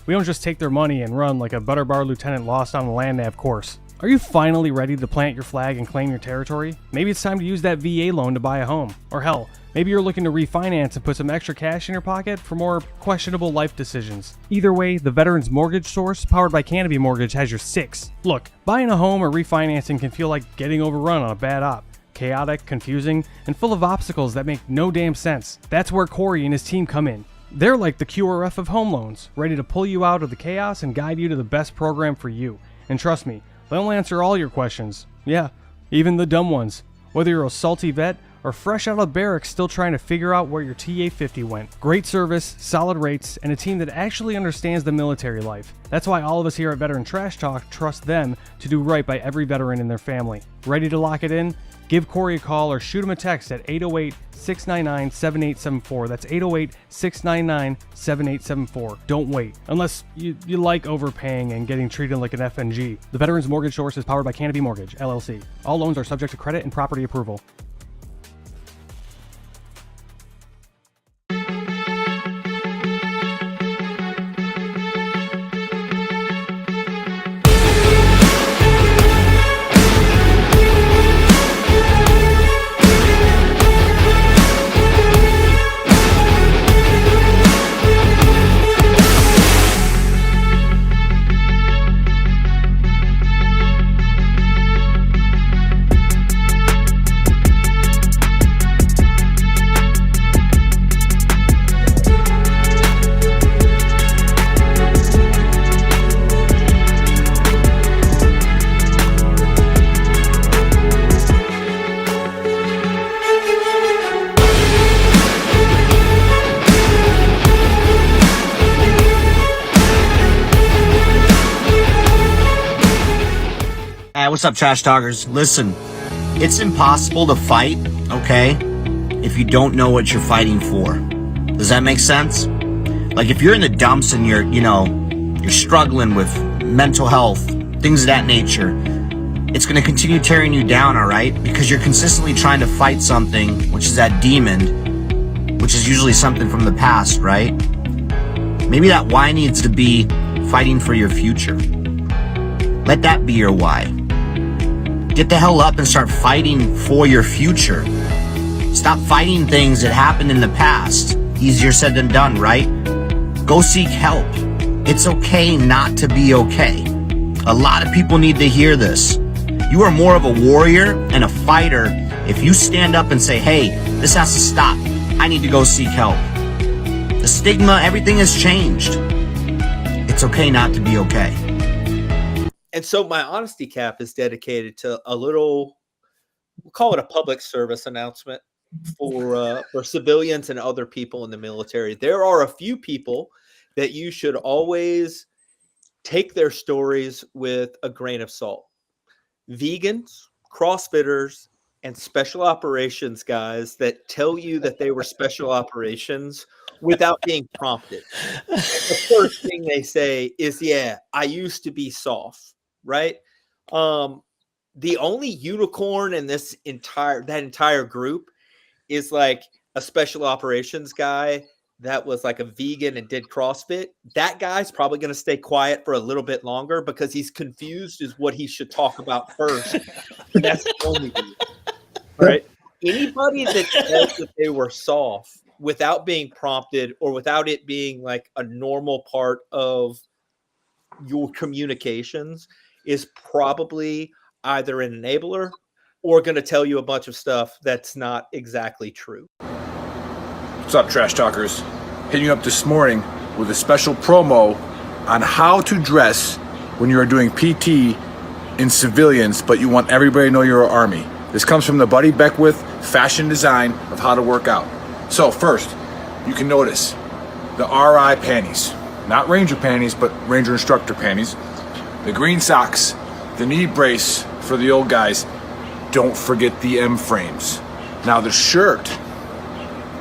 We don't just take their money and run like a Butterbar lieutenant lost on a land nav course. Are you finally ready to plant your flag and claim your territory? Maybe it's time to use that VA loan to buy a home. Or hell, maybe you're looking to refinance and put some extra cash in your pocket for more questionable life decisions. Either way, the Veterans Mortgage Source, powered by Canopy Mortgage, has your six. Look, buying a home or refinancing can feel like getting overrun on a bad op. Chaotic, confusing, and full of obstacles that make no damn sense. That's where Corey and his team come in. They're like the QRF of home loans, ready to pull you out of the chaos and guide you to the best program for you. And trust me, they'll answer all your questions. Yeah, even the dumb ones. Whether you're a salty vet or fresh out of barracks still trying to figure out where your TA-50 went. Great service, solid rates, and a team that actually understands the military life. That's why all of us here at Veteran Trash Talk trust them to do right by every veteran and their family. Ready to lock it in? Give Corey a call or shoot him a text at 808-699-7874. That's 808-699-7874. Don't wait. Unless you like overpaying and getting treated like an FNG. The Veterans Mortgage Source is powered by Canopy Mortgage, LLC. All loans are subject to credit and property approval. What's up, Trash Talkers? Listen, it's impossible to fight, okay, if you don't know what you're fighting for. Does that make sense? Like, if you're in the dumps and you're struggling with mental health, things of that nature, it's going to continue tearing you down, all right? Because you're consistently trying to fight something, which is that demon, which is usually something from the past, right? Maybe that why needs to be fighting for your future. Let that be your why. Get the hell up and start fighting for your future. Stop fighting things that happened in the past. Easier said than done, right? Go seek help. It's okay not to be okay. A lot of people need to hear this. You are more of a warrior and a fighter if you stand up and say, hey, this has to stop. I need to go seek help. The stigma, everything has changed. It's okay not to be okay. And so my honesty cap is dedicated to a little, we'll call it a public service announcement for civilians and other people in the military. There are a few people that you should always take their stories with a grain of salt. Vegans, CrossFitters, and special operations guys that tell you that they were special operations without being prompted. The first thing they say is, yeah, I used to be soft. Right. The only unicorn in that entire group is like a special operations guy that was like a vegan and did CrossFit. That guy's probably going to stay quiet for a little bit longer because he's confused as what he should talk about first. And that's the only reason. Right. Anybody that says that they were soft without being prompted or without it being like a normal part of your communications is probably either an enabler or going to tell you a bunch of stuff that's not exactly true. What's up, Trash Talkers? Hitting you up this morning with a special promo on how to dress when you are doing PT in civilians, but you want everybody to know you're an Army. This comes from the Buddy Beckwith fashion design of how to work out. So first, you can notice the RI panties, not Ranger panties, but Ranger instructor panties. The green socks, the knee brace for the old guys. Don't forget the M frames. Now the shirt,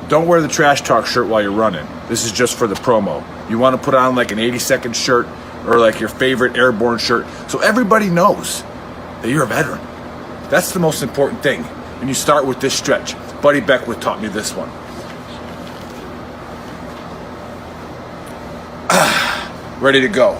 don't wear the Trash Talk shirt while you're running. This is just for the promo. You want to put on like an 80-second shirt or like your favorite airborne shirt so everybody knows that you're a veteran. That's the most important thing. And you start with this stretch. Buddy Beckwith taught me this one. ready to go.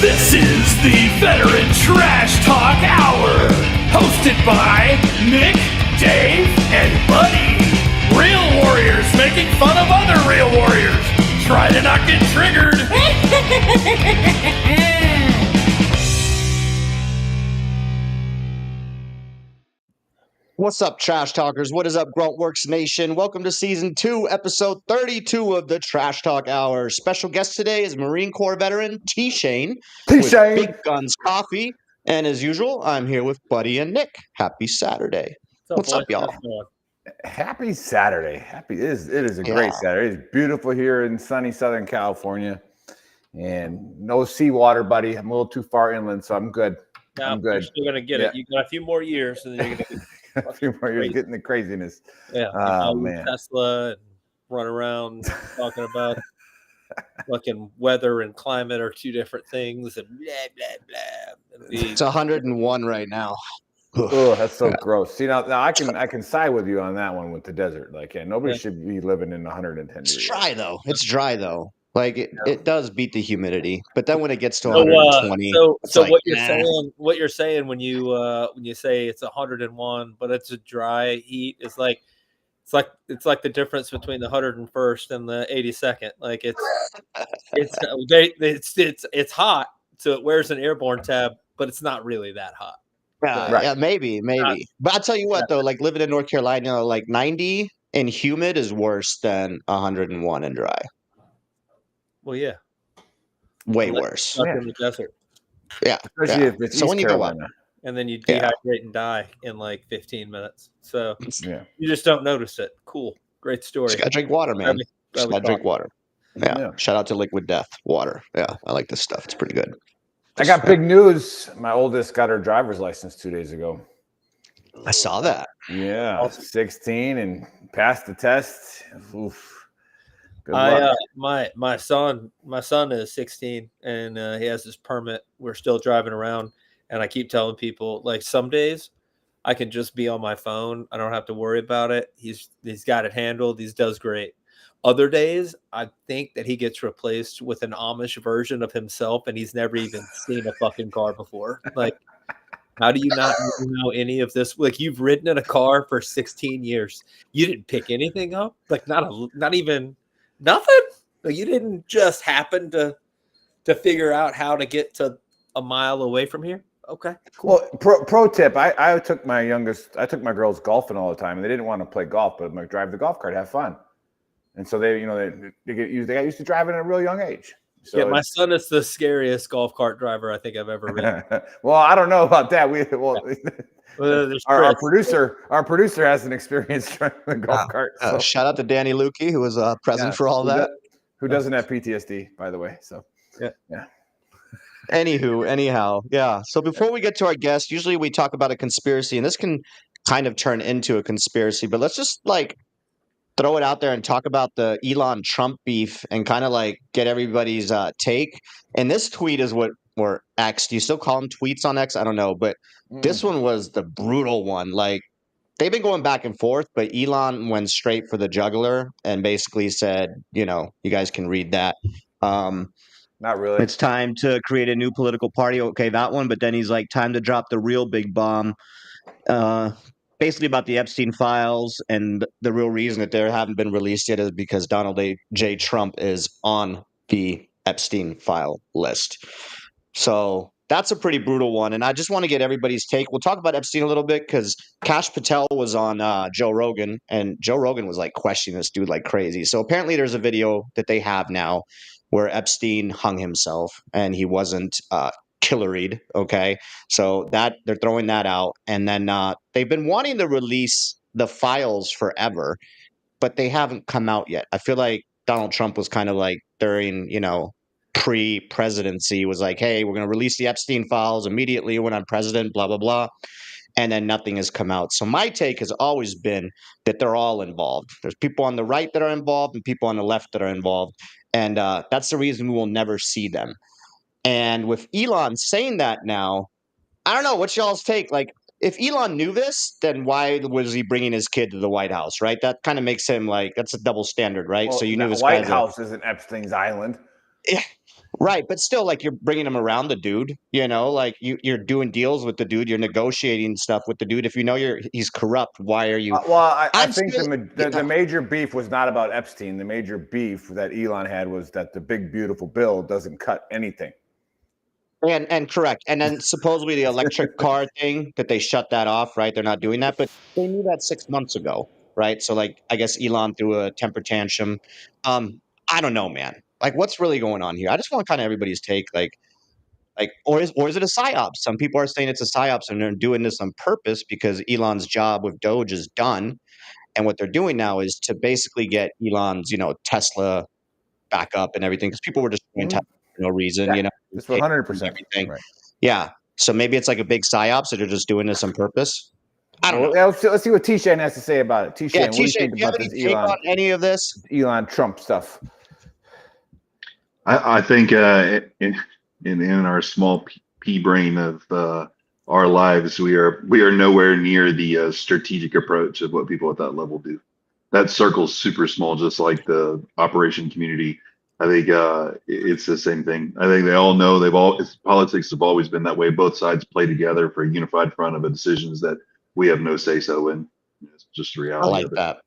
This is the Veteran Trash Talk Hour, hosted by Nick, Dave, and Buddy. Real warriors making fun of other real warriors. Try to not get triggered. What's up, Trash Talkers? What is up, Gruntworks Nation? Welcome to Season 2, Episode 32 of the Trash Talk Hour. Special guest today is Marine Corps veteran T.Shane with T.Shane. Big Guns Coffee. And as usual, I'm here with Buddy and Nick. Happy Saturday. What's up, y'all? Happy Saturday. It is a great Saturday. It's beautiful here in sunny Southern California. And no seawater, buddy. I'm a little too far inland, so I'm good. No, I'm good. You're still gonna get it. You got a few more years, and then you're gonna get a few more years getting the craziness. Yeah. Oh, man. Tesla and run around talking about fucking weather and climate are two different things, and blah blah blah. It's 101 right now. Oh, that's so gross. See, now I can side with you on that one with the desert. Like, nobody should be living in 110 degrees. It's dry though. It's dry though. Like it does beat the humidity, but then when it gets to 120, so like, what you're saying when you say it's 101, but it's a dry heat, is like it's like the difference between the 101st and the 82nd. Like it's hot, so it wears an airborne tab, but it's not really that hot. Yeah, maybe. But I'll tell you what though, like living in North Carolina, like 90 and humid is worse than 101 and dry. Well, yeah. Way worse. In the desert. Yeah. Especially if it's so East when you Carolina. Go up, and then you dehydrate and die in like 15 minutes. So you just don't notice it. Cool. Great story. Just gotta drink water, man. Just gotta drink water. Yeah. Shout out to Liquid Death Water. Yeah, I like this stuff. It's pretty good. I got big news. My oldest got her driver's license 2 days ago. I saw that. Yeah, 16 and passed the test. Oof. Good luck. My son is 16 and he has his permit. We're still driving around, and I keep telling people, like, some days I can just be on my phone. I don't have to worry about it. He's got it handled. He does great. Other days, I think that he gets replaced with an Amish version of himself, and he's never even seen a fucking car before. Like, how do you not know any of this? Like, you've ridden in a car for 16 years. You didn't pick anything up? Like, not even nothing? Like, you didn't just happen to figure out how to get to a mile away from here? Okay, cool. Well, pro tip, I took my girls golfing all the time, and they didn't want to play golf, but I'm like, drive the golf cart, have fun. And so they got used to driving at a real young age. So yeah, my son is the scariest golf cart driver I think I've ever ridden. Well, I don't know about that. Our producer has an experience driving the golf cart. So. Shout out to Danny Lukey, who was present for all that. Who doesn't have PTSD, by the way? So yeah. Anyhow, yeah. So before we get to our guest, usually we talk about a conspiracy, and this can kind of turn into a conspiracy. But let's just throw it out there and talk about the Elon Trump beef and kind of get everybody's take. And this tweet is or X. Do you still call them tweets on X? I don't know, but this one was the brutal one. Like, they've been going back and forth, but Elon went straight for the jugular and basically said, you guys can read that. Not really. It's time to create a new political party. Okay, that one. But then he's like, time to drop the real big bomb. Basically about the Epstein files, and the real reason that they haven't been released yet is because Donald J. Trump is on the Epstein file list. So that's a pretty brutal one, and I just want to get everybody's take. We'll talk about Epstein a little bit because Kash Patel was on Joe Rogan, and Joe Rogan was questioning this dude like crazy. So apparently there's a video that they have now where Epstein hung himself, and he wasn't killeried. Okay, so that they're throwing that out, and then they've been wanting to release the files forever, but they haven't come out yet. I feel like Donald Trump was kind of during pre-presidency was like, hey, we're going to release the Epstein files immediately when I'm president, blah blah blah, and then nothing has come out. So my take has always been that they're all involved. There's people on the right that are involved and people on the left that are involved. And that's the reason we will never see them. And with Elon saying that now, I don't know, what's y'all's take? Like, if Elon knew this, then why was he bringing his kid to the White House, right? That kind of makes him like, that's a double standard, right? Well, So you knew that this White guy's House isn't Epstein's island. yeah, right, but still, like, you're bringing him around the dude, like you're doing deals with the dude, you're negotiating stuff with the dude. If you know he's corrupt, why are you? Well, I I'm think still, the major beef was not about Epstein. The major beef that Elon had was that the big beautiful bill doesn't cut anything. And correct, and then supposedly the electric car thing that they shut that off, right? They're not doing that, but they knew that 6 months ago, right? So like, I guess Elon threw a temper tantrum. I don't know, man. Like, what's really going on here? I just want kind of everybody's take, like, or is it a psyop? Some people are saying it's a psyop, and they're doing this on purpose because Elon's job with Doge is done, and what they're doing now is to basically get Elon's, Tesla back up and everything, because people were just doing Tesla for no reason, It's 100% everything. right. Yeah. So maybe it's like a big psyop, so they're just doing this on purpose. I don't know. Yeah, let's see what T.Shane has to say about it. T.Shane, Yeah, what do you T.Shane, think do you have about any this take on any of this? Elon Trump stuff? I think in our small pea brain of our lives, we are nowhere near the strategic approach of what people at that level do. That circle's super small, just like the operation community. I think it's the same thing. I think they all know politics have always been that way. Both sides play together for a unified front of a decisions that we have no say so in. It's just the I reality like of it. that.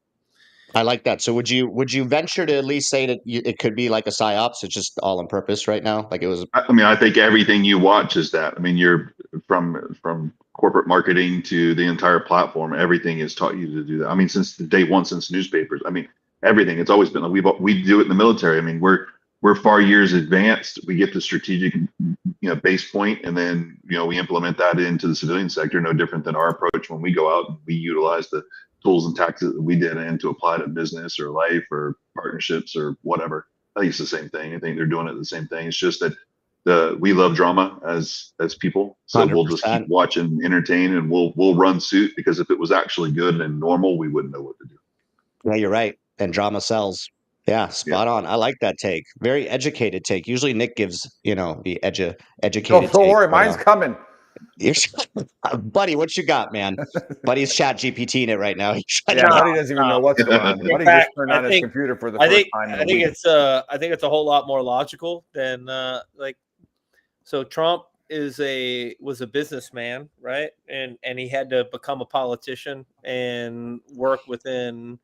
I like that. So would you venture to at least say that it could be like a psyop? It's just all on purpose right now, like it was. I mean, I think everything you watch is that. I mean, you're from corporate marketing to the entire platform. Everything has taught you to do that. I mean, since the day one, since newspapers. I mean, everything. It's always been like we do it in the military. I mean, we're far years advanced. We get the strategic, base point, and then we implement that into the civilian sector. No different than our approach when we go out and we utilize the tools and tactics that we did in to apply to business or life or partnerships or whatever. I think it's the same thing. I think they're doing it the same thing. It's just that we love drama as people, so 100%. we'll just keep watching, entertain, and we'll run suit, because if it was actually good and normal, we wouldn't know what to do. Yeah, you're right. And drama sells. Yeah, spot on. I like that take. Very educated take. Usually Nick gives, the educated Don't take. worry, mine's coming. Buddy, what you got, man? Buddy's chat GPTing it right now. Yeah, Buddy doesn't even know what's going on. Buddy just turned on his computer for the first time. I think it's a whole lot more logical than so Trump was a businessman, right? And he had to become a politician and work within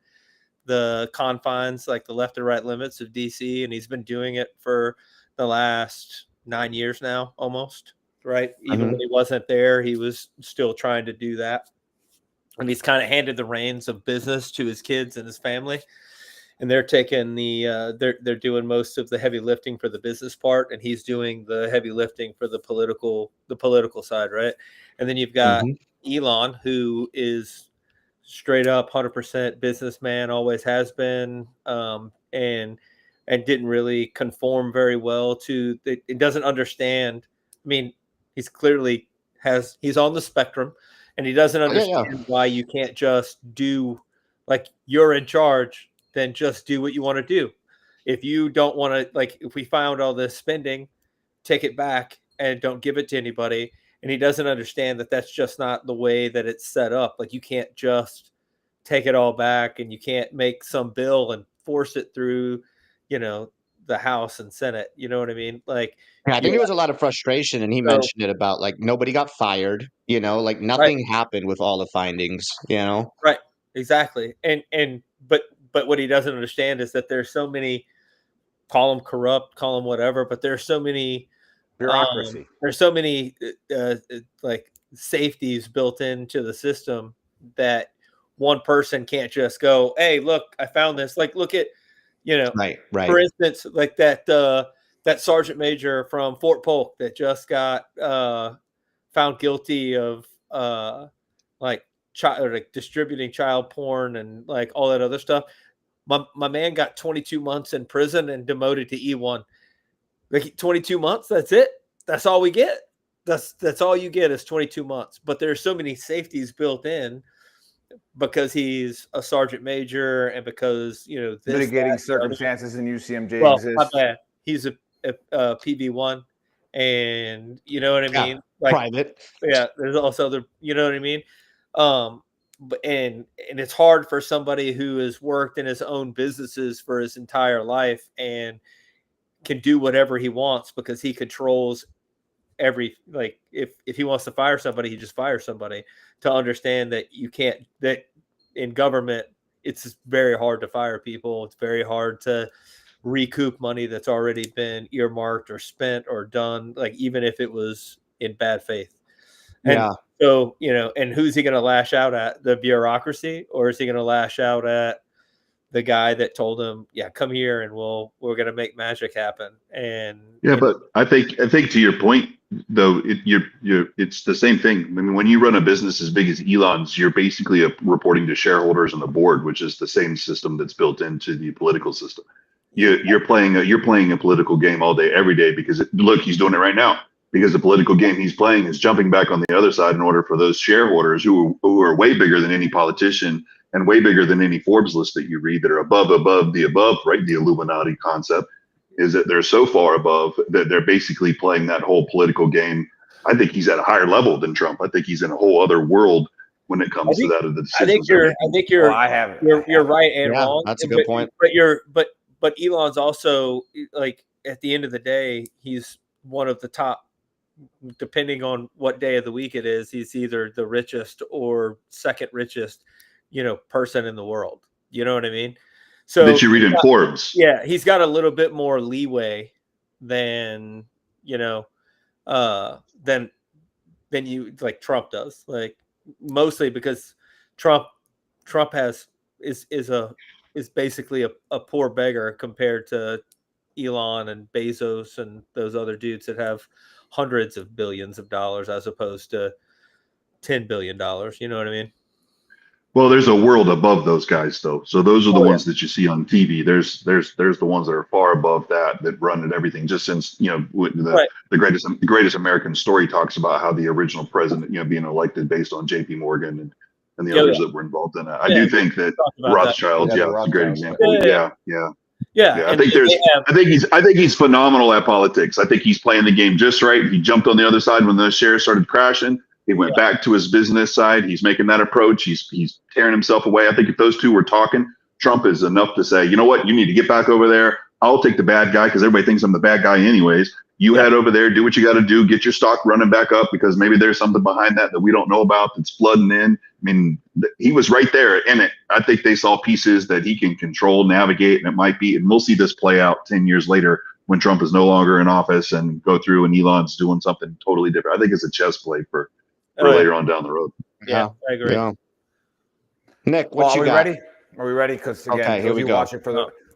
the confines, like the left and right limits of DC, and he's been doing it for the last 9 years now, almost. Right. Even when he wasn't there, he was still trying to do that. And he's kind of handed the reins of business to his kids and his family. And they're taking they're doing most of the heavy lifting for the business part, and he's doing the heavy lifting for the political side, right? And then you've got Elon, who is straight up 100% businessman, always has been, and didn't really conform very well to it. Doesn't understand. I mean, he's clearly he's on the spectrum, and he doesn't understand why you can't just do, like, you're in charge, then just do what you want to do. If you don't want to, like, if we found all this spending, take it back and don't give it to anybody. And he doesn't understand that that's just not the way that it's set up. Like, you can't just take it all back, and you can't make some bill and force it through, the House and Senate. You know what I mean? Like, I think there was a lot of frustration, and he mentioned it about, like, nobody got fired, like nothing happened with all the findings, Right. Exactly. But what he doesn't understand is that there's so many, call them corrupt, call them whatever, but there's so many bureaucracy. There's so many like safeties built into the system that one person can't just go, hey, look, I found this. Like, look at, right. For instance, like that sergeant major from Fort Polk that just got found guilty of distributing child porn and like all that other stuff. My man got 22 months in prison and demoted to E1. Like, 22 months, that's it. That's all we get. That's all you get is 22 months. But there's so many safeties built in because he's a sergeant major and because, you know, this, Mitigating that, circumstances in UCMJ well, exist. my bad. He's a PV1, and you know what I mean? Like, Private. yeah, there's also the, you know what I mean? But and it's hard for somebody who has worked in his own businesses for his entire life and can do whatever he wants because he controls every, like, if he wants to fire somebody, he just fires somebody, to understand that you can't, that in government it's very hard to fire people. It's very hard to recoup money that's already been earmarked or spent or done, like even if it was in bad faith. And Yeah. so, you know, and who's he going to lash out at? The bureaucracy, or is he going to lash out at the guy that told him, yeah, come here and we're going to make magic happen? And Yeah, but I think to your point though, it's the same thing. I mean, when you run a business as big as Elon's, you're basically reporting to shareholders and the board, which is the same system that's built into the political system. You're playing a political game all day, every day, because look, he's doing it right now. Because the political game he's playing is jumping back on the other side in order for those shareholders who are way bigger than any politician and way bigger than any Forbes list that you read, that are above the above, right? The Illuminati concept is that they're so far above that they're basically playing that whole political game. I think he's at a higher level than Trump. I think he's in a whole other world when it comes to that of the decisions. I think you're right and wrong. That's a good point. But Elon's also, like, at the end of the day, he's one of the top, depending on what day of the week it is, he's either the richest or second richest, you know, person in the world. You know what I mean? So that you read in Forbes. Yeah, he's got a little bit more leeway than, you know, than you, like Trump does. Like, mostly because Trump is basically a poor beggar compared to Elon and Bezos and those other dudes that have hundreds of billions of dollars as opposed to $10 billion. You know what I mean? Well, there's a world above those guys, though. So those are the ones that you see on TV. There's the ones that are far above that run at everything. Just since, you know, the greatest American story talks about how the original president, you know, being elected based on J.P. Morgan and the others that were involved in it. I do think that Rothschild, it's a great example. Yeah. I think he's phenomenal at politics. I think he's playing the game just right. He jumped on the other side when those shares started crashing. He went back to his business side. He's making that approach. He's tearing himself away. I think if those two were talking, Trump is enough to say, you know what, you need to get back over there. I'll take the bad guy because everybody thinks I'm the bad guy anyways. You head over there, do what you got to do, get your stock running back up, because maybe there's something behind that we don't know about that's flooding in. I mean, he was right there in it. I think they saw pieces that he can control, navigate, and it might be, and we'll see this play out 10 years later when Trump is no longer in office and go through and Elon's doing something totally different. I think it's a chess play for later on down the road. Yeah, I agree. Yeah. Nick, what you got? ready? Are we ready? Because again, okay, here we go.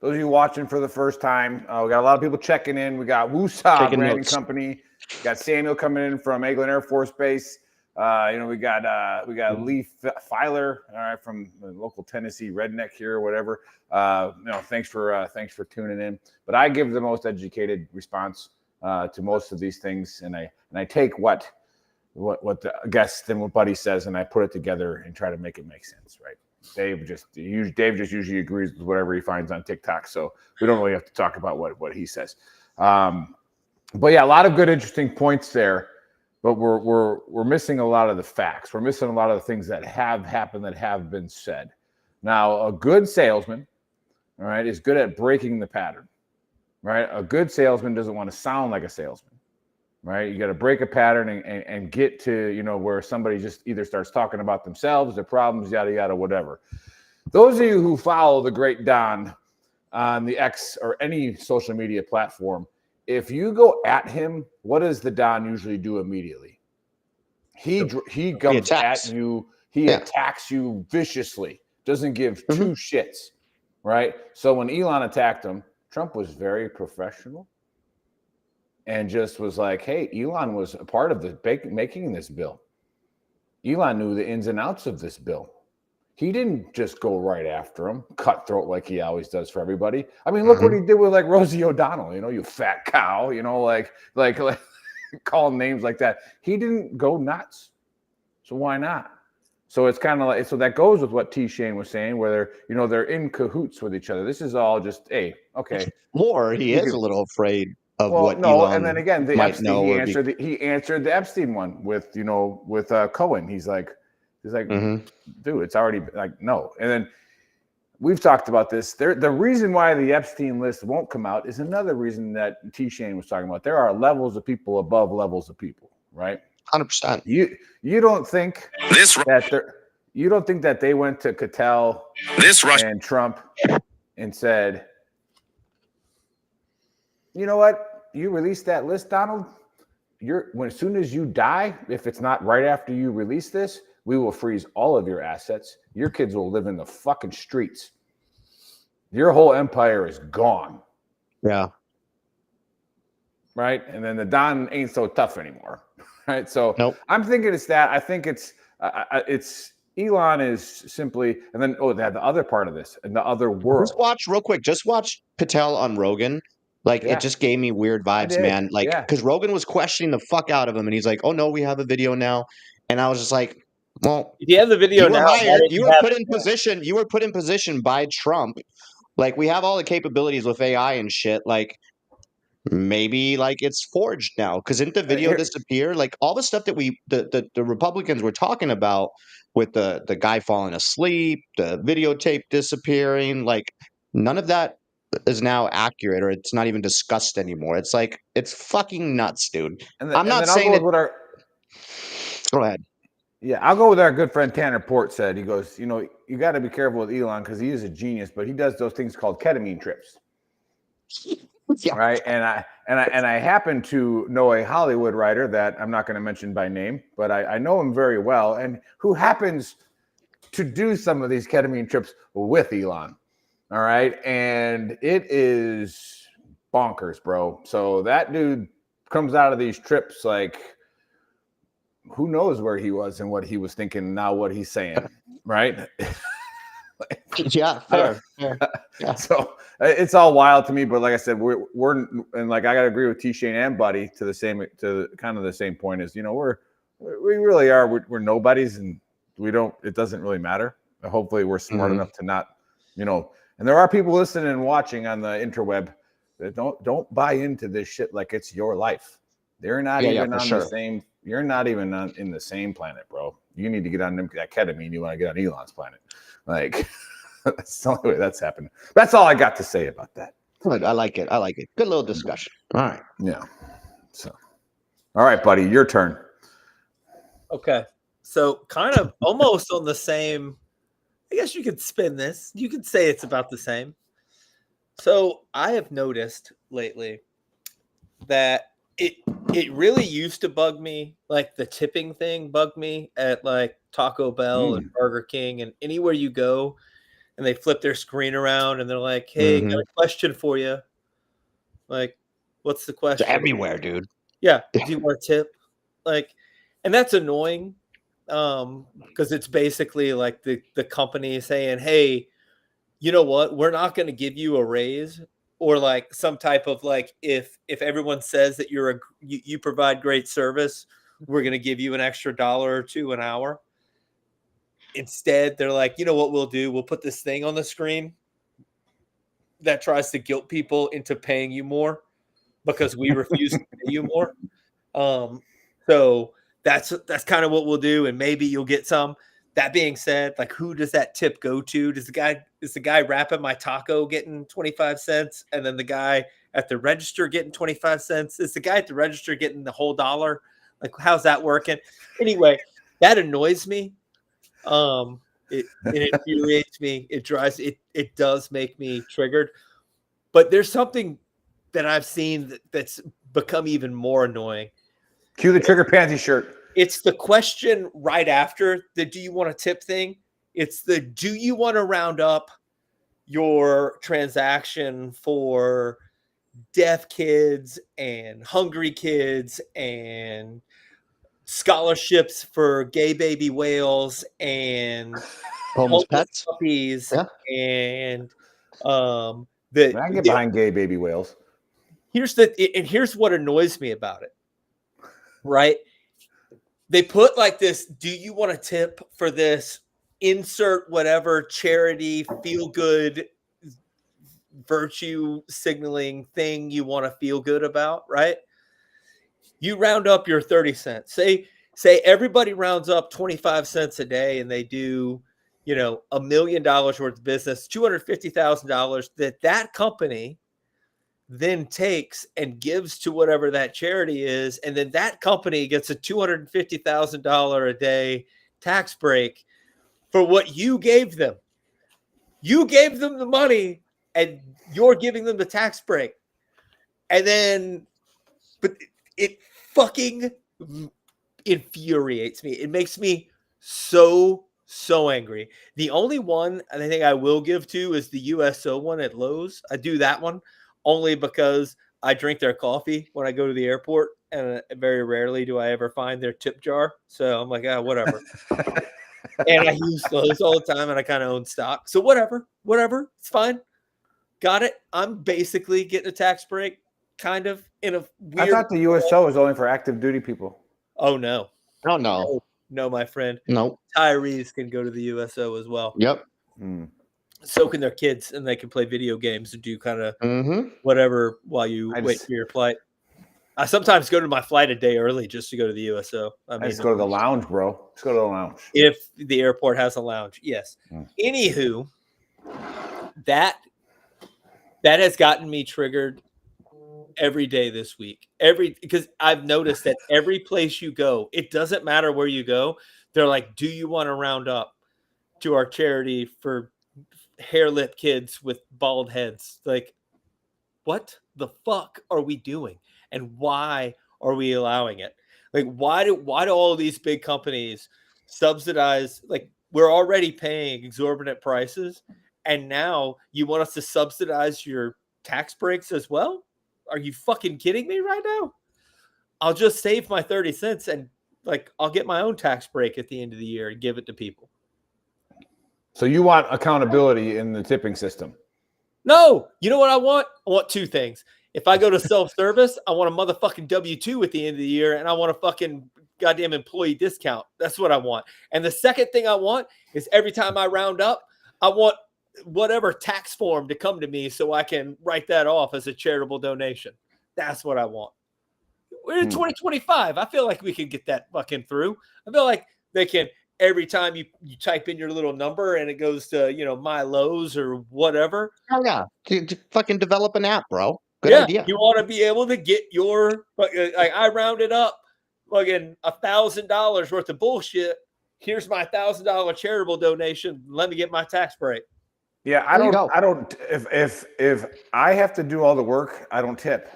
Those of you watching for the first time, we got a lot of people checking in. We got Woosah Branding Company. We got Samuel coming in from Eglin Air Force Base. We got Lee Filer, all right, from the local Tennessee redneck here or whatever. Thanks for tuning in. But I give the most educated response to most of these things, and I take what the guest and what Buddy says, and I put it together and try to make it make sense, right? Dave just usually agrees with whatever he finds on TikTok, so we don't really have to talk about what he says. But yeah, a lot of good, interesting points there. But we're missing a lot of the facts. We're missing a lot of the things that have happened, that have been said. Now, a good salesman, all right, is good at breaking the pattern, right? A good salesman doesn't want to sound like a salesman, right? You got to break a pattern and get to, where somebody just either starts talking about themselves, their problems, yada, yada, whatever. Those of you who follow the great Don on the X or any social media platform, if you go at him, what does the Don usually do immediately? He comes at you. He attacks you viciously. Doesn't give two shits, right? So when Elon attacked him, Trump was very professional and just was like, hey, Elon was a part of making this bill. Elon knew the ins and outs of this bill. He didn't just go right after him, cutthroat like he always does for everybody. I mean, look what he did with like Rosie O'Donnell, you fat cow, like calling names like that. He didn't go nuts. So why not? So it's kind of like, so that goes with what T.Shane was saying, where they're in cahoots with each other. This is all just, hey, okay. Or he is a little afraid of what No, and then Elon again, the might Epstein, know. he answered the Epstein one with Cohen. He's like, Mhm. dude, it's already like, no. And then we've talked about this. The reason why the Epstein list won't come out is another reason that T.Shane was talking about. There are levels of people above levels of people, right? 100%. You don't think that they went to Cattell and Trump and said, you know what? You released that list, Donald. As soon as you die, if it's not right after you release this, we will freeze all of your assets. Your kids will live in the fucking streets. Your whole empire is gone. Yeah. Right. And then the Don ain't so tough anymore. Right. So nope. I'm thinking it's that. I think it's Elon is simply, and then they had the other part of this in the other world. Just watch Patel on Rogan. Like it just gave me weird vibes, man. Like because Rogan was questioning the fuck out of him, and he's like, "Oh no, we have a video now," and I was just like, "Well, if you have the video you were now, hired. You were put in position. You were put in position by Trump. Like we have all the capabilities with AI and shit. Like maybe like it's forged now because didn't the video disappear? Like all the stuff that the Republicans were talking about with the guy falling asleep, the videotape disappearing, like none of that is now accurate or it's not even discussed anymore. It's like it's fucking nuts, dude. I'm not saying that. Go ahead. Yeah, I'll go with our good friend Tanner Port said. He goes, you got to be careful with Elon because he is a genius, but he does those things called ketamine trips. Yeah. Right. And I happen to know a Hollywood writer that I'm not going to mention by name, but I know him very well, and who happens to do some of these ketamine trips with Elon. All right. And it is bonkers, bro. So that dude comes out of these trips like who knows where he was and what he was thinking, now what he's saying. Right. Yeah, fair. Yeah. So it's all wild to me, but like I said, we're and like I gotta agree with T.Shane and Buddy to kind of the same point is, we really are we're nobodies and it doesn't really matter. Hopefully we're smart enough to not, and there are people listening and watching on the interweb that don't buy into this shit like it's your life. They're not even on the same. You're not even in the same planet, bro. You need to get on that ketamine. You want to get on Elon's planet. Like, that's the only way that's happening. That's all I got to say about that. Good. I like it. Good little discussion. All right. Yeah. So, all right, buddy, your turn. Okay. So kind of almost on the same, I guess you could spin this. You could say it's about the same. So I have noticed lately that it really used to bug me, like the tipping thing bugged me at like Taco Bell and Burger King and anywhere you go and they flip their screen around and they're like, hey, got a question for you. Like, what's the question? It's everywhere, dude. Yeah. Do you want a tip? Like, and that's annoying because it's basically like the company saying, hey, you know what? We're not going to give you a raise or like some type of like if everyone says that you provide great service, we're going to give you an extra $1 or $2 an hour. Instead, they're like, you know what we'll do? We'll put this thing on the screen that tries to guilt people into paying you more because we refuse to pay you more. So that's kind of what we'll do, and maybe you'll get some. That being said, like who does that tip go to? Is the guy wrapping my taco getting 25 cents and then the guy at the register getting 25 cents? Is the guy at the register getting the whole $1? Like how's that working? Anyway, that annoys me. It infuriates me. It drives it does make me triggered. But there's something that I've seen that's become even more annoying. Cue the trigger panty shirt. It's the question right after the do you want a tip thing. It's the do you want to round up your transaction for deaf kids and hungry kids and scholarships for gay baby whales and homeless pets puppies and I can get behind gay baby whales. Here's what annoys me about it. Right? they put like this, do you want to tip for this insert whatever charity feel good virtue signaling thing you want to feel good about, right? You round up your 30 cents. Say everybody rounds up 25 cents a day and they do, $1 million worth of business, $250,000 that company then takes and gives to whatever that charity is. And then that company gets a $250,000 a day tax break for what you gave them. You gave them the money and you're giving them the tax break. And then, but it fucking infuriates me. It makes me so angry. The only one I think I will give to is the USO one at Lowe's. I do that one only because I drink their coffee when I go to the airport, and very rarely do I ever find their tip jar. So I'm like, whatever. And I use Lowe's all the time, and I kind of own stock. So whatever, it's fine. Got it. I'm basically getting a tax break, kind of in a weird. I thought the USO was only for active duty people. Oh no. Oh no. No, my friend. No. Retirees can go to the USO as well. Yep. So can their kids, and they can play video games and do kind of whatever while you wait for your flight. I sometimes go to my flight a day early just to go to the USO. I mean, just go to the lounge, bro. Just go to the lounge. If the airport has a lounge, yes. Anywho, that has gotten me triggered every day this week. Because I've noticed that every place you go, it doesn't matter where you go, they're like, do you want to round up to our charity for hair lip kids with bald heads? Like, what the fuck are we doing? And why are we allowing it? Like, why do all of these big companies subsidize? Like, we're already paying exorbitant prices, and now you want us to subsidize your tax breaks as well? Are you fucking kidding me right now? I'll just save my 30 cents and I'll get my own tax break at the end of the year and give it to people. So you want accountability in the tipping system? No. You know what I want? I want two things. If I go to self-service, I want a motherfucking W-2 at the end of the year, and I want a fucking goddamn employee discount. That's what I want. And the second thing I want is every time I round up, I want whatever tax form to come to me so I can write that off as a charitable donation. That's what I want. We're in 2025. I feel like we can get that fucking through. I feel like they can, every time you type in your little number and it goes to, my Lowe's or whatever. Oh yeah. To fucking develop an app, bro. Good idea. You want to be able to get your, I rounded up fucking $1,000 worth of bullshit. Here's my $1,000 charitable donation. Let me get my tax break. Yeah, I don't. If I have to do all the work, I don't tip.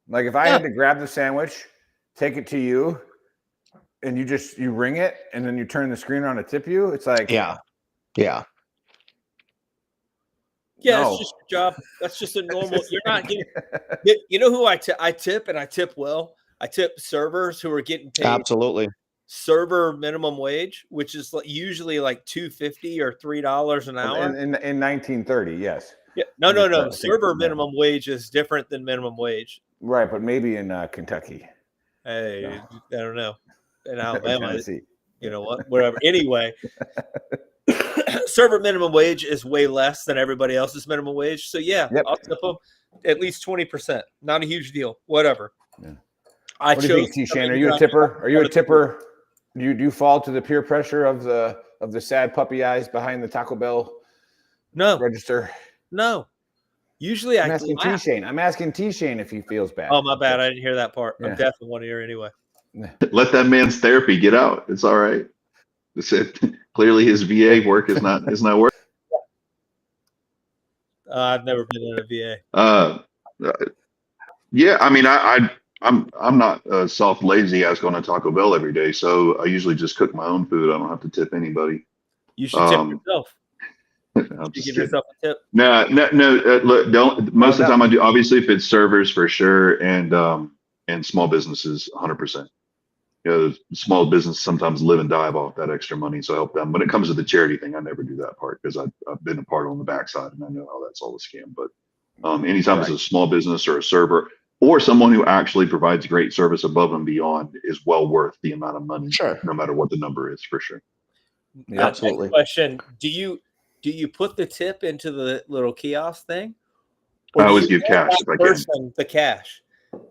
Like if I had to grab the sandwich, take it to you, and you ring it, and then you turn the screen around to tip you, it's like yeah. No. It's just your job. That's just a normal. You're not getting. You know who I tip, and I tip well. I tip servers who are getting paid. Absolutely. Server minimum wage, which is usually like $2.50 or $3 an hour. In 1930, yes. Yeah. No. Server minimum wage is different than minimum wage. Right, but maybe in Kentucky. Hey, I don't know. In Alabama, you know what? Whatever. Anyway, server minimum wage is way less than everybody else's minimum wage. So I'll tip them at least 20%. Not a huge deal. Whatever. Yeah. What do you think, T.Shane? Are you a tipper? Are you a tipper? Do you fall to the peer pressure of the sad puppy eyes behind the Taco Bell register? No. Usually I'm asking T.Shane. I'm asking T.Shane if he feels bad. Oh, my bad. I didn't hear that part. I'm deaf in one ear anyway. Let that man's therapy get out. It's all right. Clearly his VA work is not working. I've never been in a VA. Yeah, I mean, I'm not a soft lazy ass going to Taco Bell every day, so I usually just cook my own food. I don't have to tip anybody. You should tip yourself. You give yourself a tip. No. Look, don't. Most of the time, I do. Obviously, if it's servers for sure, and small businesses, 100%. Small business sometimes live and die off that extra money, so I help them. When it comes to the charity thing, I never do that part because I've been a part on the backside and I know how that's all a scam. But anytime it's a small business or a server, or someone who actually provides great service above and beyond is well worth the amount of money, Sure. no matter what the number is, for sure. Yeah, absolutely. Next question: Do you put the tip into the little kiosk thing? I always give cash if I can. The cash.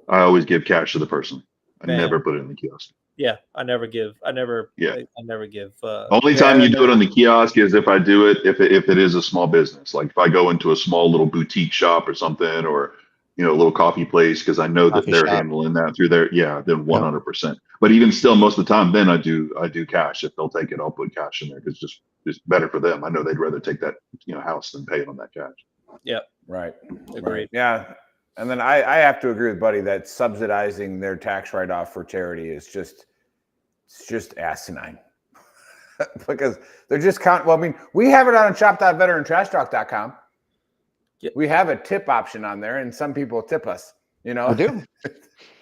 I always give cash to the person. I Man. never put it in the kiosk. Yeah, I never give. Yeah. I never give. Only time you do it on the kiosk is if I do it if it is a small business. Like if I go into a small little boutique shop or something, or a little coffee place, because I know that they're handling that through their then 100%. But even still, most of the time, then I do cash. If they'll take it, I'll put cash in there because just better for them. I know they'd rather take that house than pay it on that cash. Yeah. Right. Agreed. Right. Yeah. And then I have to agree with Buddy that subsidizing their tax write-off for charity is just asinine. Because they're just well, I mean, we have it on shop.veterantrashtalk.com. Yep. We have a tip option on there, and some people tip us. We do.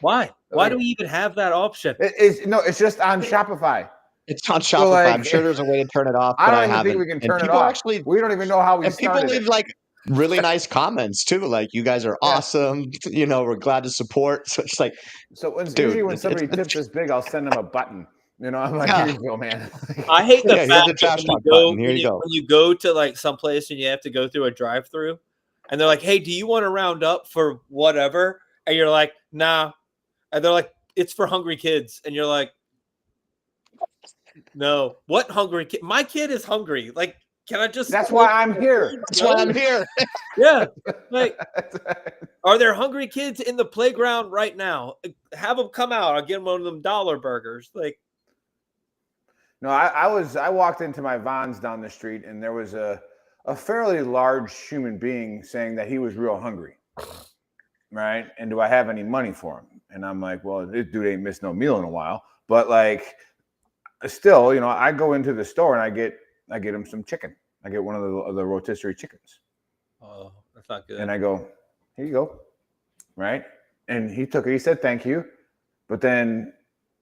Why? Why do we even have that option? It's just on Shopify. It's on Shopify. I'm sure there's a way to turn it off. I don't even think we can turn it off. Actually, we don't even know how we started. And people leave really nice comments too. Like, you guys are awesome. We're glad to support. So it's like, usually when somebody tips this big, I'll send them a button. I'm like, here you go, man. I hate the fact that when you go to some place and you have to go through a drive-through, and they're like, "Hey, do you want to round up for whatever?" And you're like, "Nah," and they're like, "It's for hungry kids," and you're like, "No, what hungry kid? My kid is hungry. Like, can I just?" That's why I'm here. That's why I'm here. Yeah, are there hungry kids in the playground right now? Have them come out. I'll get them one of them dollar burgers. No, I walked into my Vons down the street, and there was a fairly large human being saying that he was real hungry, right? And do I have any money for him? And I'm like, well, this dude ain't missed no meal in a while, but still, I go into the store and I get him some chicken. I get one of the rotisserie chickens. Oh, that's not good. And I go, here you go, right? And he took it. He said thank you, but then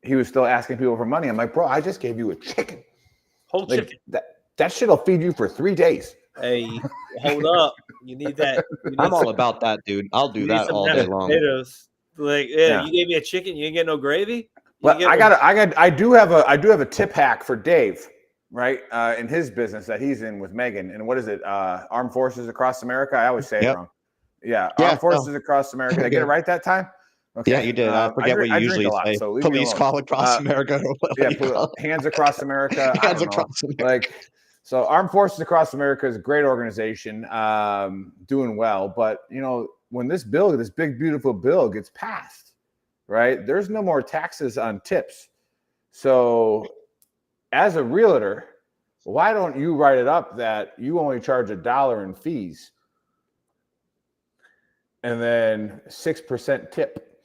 he was still asking people for money. I'm like, bro, I just gave you a chicken. Whole chicken. That shit'll feed you for 3 days. Hey, hold up. You need that. I'm all about that, dude. I'll do that all day long. Potatoes. You gave me a chicken. You didn't get no gravy. Well, I do have a tip hack for Dave, right? In his business that he's in with Megan. And what is it? Armed Forces Across America. I always say it wrong. Yeah. Armed Forces Across America. Did I get it right that time? Okay. Yeah, you did. I forget what you usually say. So police call across America. Hands Across America. Hands Across America. So Armed Forces Across America is a great organization, doing well. But, when this big, beautiful bill gets passed, right, there's no more taxes on tips. So as a realtor, why don't you write it up that you only charge $1 in fees and then 6% tip?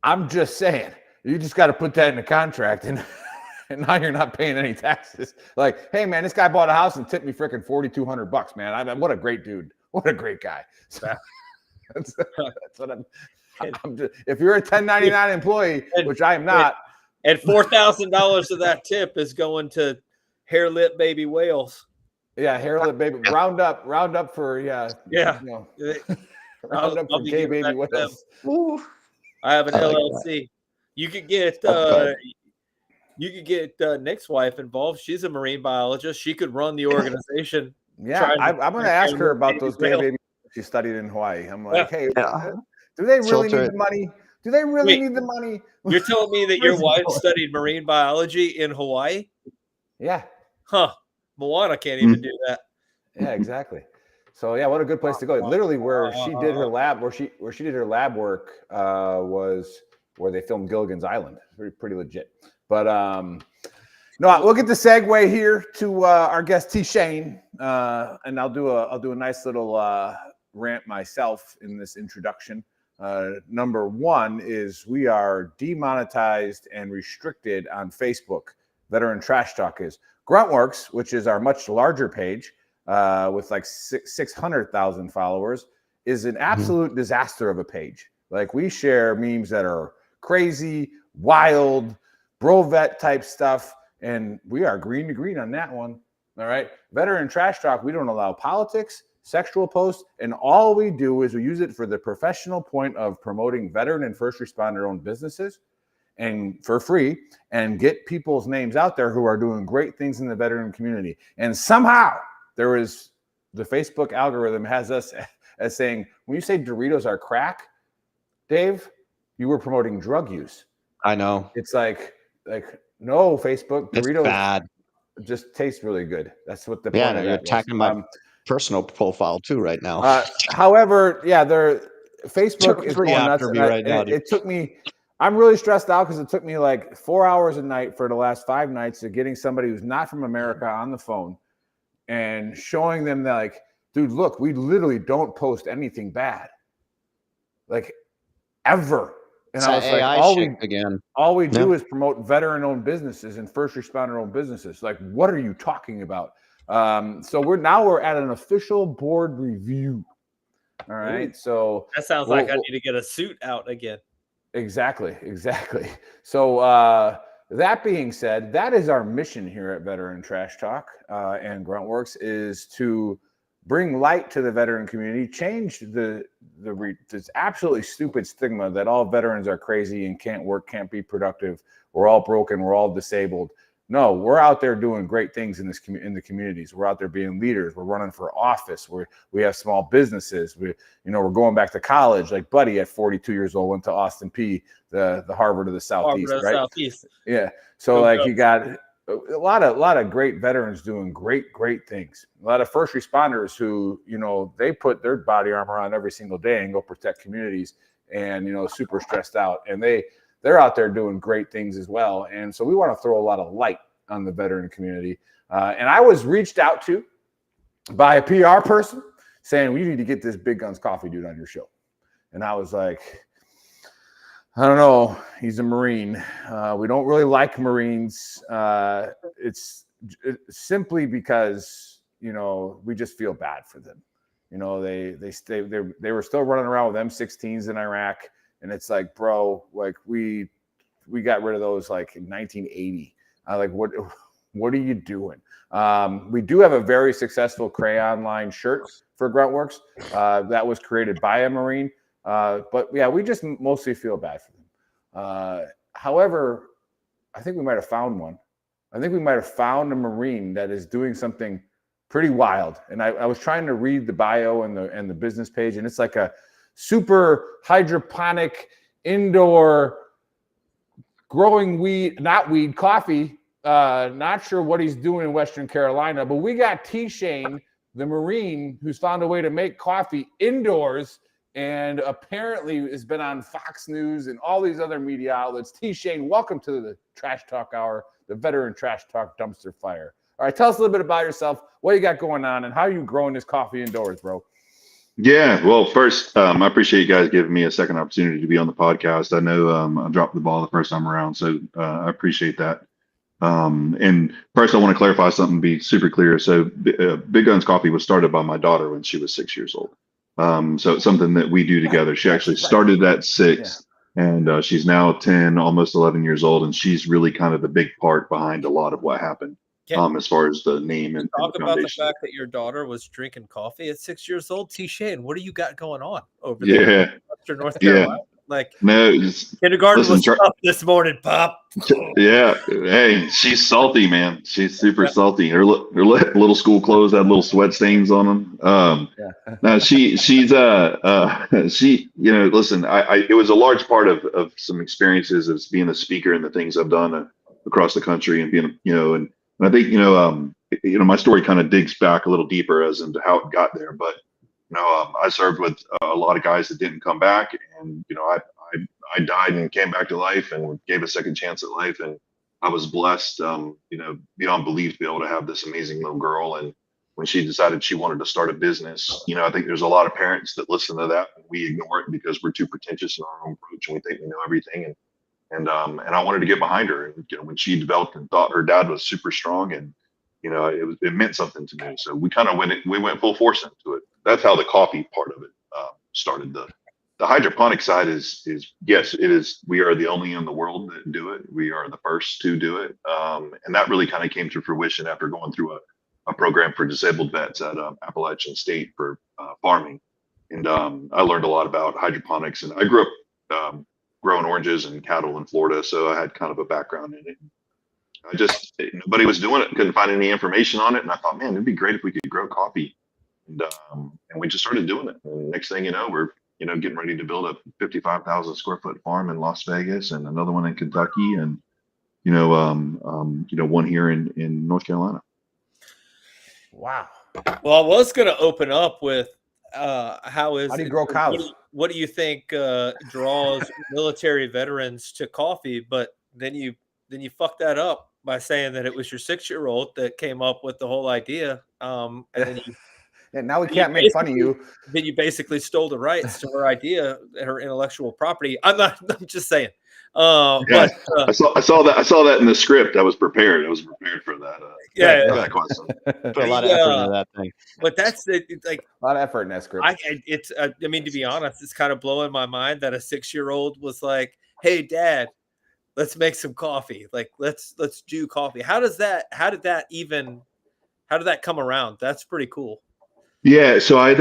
I'm just saying, you just got to put that in the contract, and now you're not paying any taxes. Like, hey man, this guy bought a house and tipped me freaking $4,200, man. I mean, what a great dude. What a great guy. So, that's what I'm just, if you're a 1099 employee, which I am not. And $4,000 of that tip is going to hair lip baby whales. Yeah, hair lip baby. Round up for round up for gay baby whales. I have an LLC. You could get Nick's wife involved. She's a marine biologist. She could run the organization. Yeah, I'm going to ask her about those gay babies she studied in Hawaii. I'm like, hey, do they really need the money? Do they really need the money? You're telling me that your wife studied marine biology in Hawaii? Yeah. Huh. Moana can't even do that. Yeah, exactly. So yeah, what a good place to go. Literally, where she did her lab, where she did her lab work, was where they filmed Gilligan's Island. Pretty legit. But no, we'll get the segue here to our guest T.Shane, and I'll do a nice little rant myself in this introduction. Number one is we are demonetized and restricted on Facebook. Veteran Trash Talk is. Gruntworks, which is our much larger page with like 600,000 followers, is an absolute disaster of a page. Like, we share memes that are crazy, wild, bro-vet type stuff, and we are green to green on that one. All right. Veteran Trash Talk, we don't allow politics, sexual posts, and all we do is we use it for the professional point of promoting veteran and first responder owned businesses and for free, and get people's names out there who are doing great things in the veteran community. And somehow there is the Facebook algorithm has us as saying, when you say Doritos are crack, Dave, you were promoting drug use. I know. It's like no, Facebook, Doritos bad. just taste really good. That's what the point Yeah, of you're that attacking was. my personal profile too right now. However, yeah, Facebook is Free going nuts. after me right now, dude. It took me, I'm really stressed out because it took me like 4 hours a night for the last 5 nights of getting somebody who's not from America on the phone and showing them that, like, dude, look, we literally don't post anything bad, like, ever. And I was like, all we do is promote veteran-owned businesses and first responder-owned businesses. Like, what are you talking about? So we're at an official board review. All right. Ooh, so that sounds like I need to get a suit out again. Exactly. So that being said, that is our mission here at Veteran Trash Talk and Gruntworks, is to bring light to the veteran community, change this absolutely stupid stigma that all veterans are crazy and can't work, can't be productive. We're all broken. We're all disabled. No, we're out there doing great things in the communities. We're out there being leaders. We're running for office. We have small businesses. We're going back to college. Like Buddy at 42 years old went to Austin P, the Harvard of the Southeast, right? Southeast. Yeah. So you got a lot of great veterans doing great things. A lot of first responders who, they put their body armor on every single day and go protect communities, and, super stressed out, and they're out there doing great things as well. And so we want to throw a lot of light on the veteran community. And I was reached out to by a PR person saying, we need to get this Big Guns Coffee dude on your show. And I was like, I don't know. He's a Marine. We don't really like Marines. It's simply because, we just feel bad for them. They were still running around with M16s in Iraq. And it's like, bro, like we got rid of those like in 1980. Like, what are you doing? We do have a very successful crayon line shirt for Gruntworks that was created by a Marine. But yeah, we just mostly feel bad for them. However, I think we might have found one. I think we might have found a Marine that is doing something pretty wild. And I was trying to read the bio and the business page, and it's like a super hydroponic indoor growing coffee. Not sure what he's doing in Western Carolina, but we got T.Shane, the Marine, who's found a way to make coffee indoors, and apparently has been on Fox News and all these other media outlets. T.Shane, welcome to the Trash Talk Hour, the Veteran Trash Talk Dumpster Fire. All right, tell us a little bit about yourself, what you got going on, and how you growing this coffee indoors, bro. Yeah, well, first, I appreciate you guys giving me a second opportunity to be on the podcast. I know I dropped the ball the first time around, so I appreciate that. And first, I want to clarify something, be super clear. So Big Guns Coffee was started by my daughter when she was 6 years old. So it's something that we do together. She actually started at 6, and she's now 10, almost 11 years old, and she's really kind of the big part behind a lot of what happened. As far as the name and talk the about the foundation. fact that your daughter was drinking coffee at 6 years old. T.Shane, what do you got going on over there in Western North Carolina? Like, no, kindergarten was tough this morning, Pop. Yeah, hey, she's salty, man. She's super salty. Her little school clothes had little sweat stains on them. Now she's listen, it was a large part of some experiences as being a speaker and the things I've done across the country, and being, and I think, my story kind of digs back a little deeper as into how it got there. But, I served with a lot of guys that didn't come back, and, I died and came back to life and gave a second chance at life. And I was blessed, beyond belief, to be able to have this amazing little girl. And when she decided she wanted to start a business, I think there's a lot of parents that listen to that, and we ignore it because we're too pretentious in our own approach, and we think we know everything. And I wanted to get behind her. And when she developed and thought her dad was super strong, and it meant something to me. So we kind of went full force into it. That's how the coffee part of it started. The hydroponic side is yes, it is. We are the only in the world that do it. We are the first to do it, and that really kind of came to fruition after going through a program for disabled vets at Appalachian State for farming. And I learned a lot about hydroponics. And I grew up growing oranges and cattle in Florida, so I had kind of a background in it. Nobody was doing it, couldn't find any information on it. And I thought, man, it'd be great if we could grow coffee. And we just started doing it. And next thing you know, we're getting ready to build a 55,000 square foot farm in Las Vegas and another one in Kentucky, and one here in North Carolina. Wow. Well, I was going to open up with how do you grow cows? What do you think draws military veterans to coffee? But then you fucked that up by saying that it was your 6-year-old that came up with the whole idea. And then and now we can't make fun of you. Then you basically stole the rights to her idea, her intellectual property. I'm just saying. But I saw that in the script. I was prepared for that. For that question. Put a lot of effort into that thing. But that's like a lot of effort in that script. I mean, to be honest, it's kind of blowing my mind that a 6-year-old was like, "Hey, Dad, let's make some coffee. Like, let's do coffee." How did that come around? That's pretty cool. Yeah, so I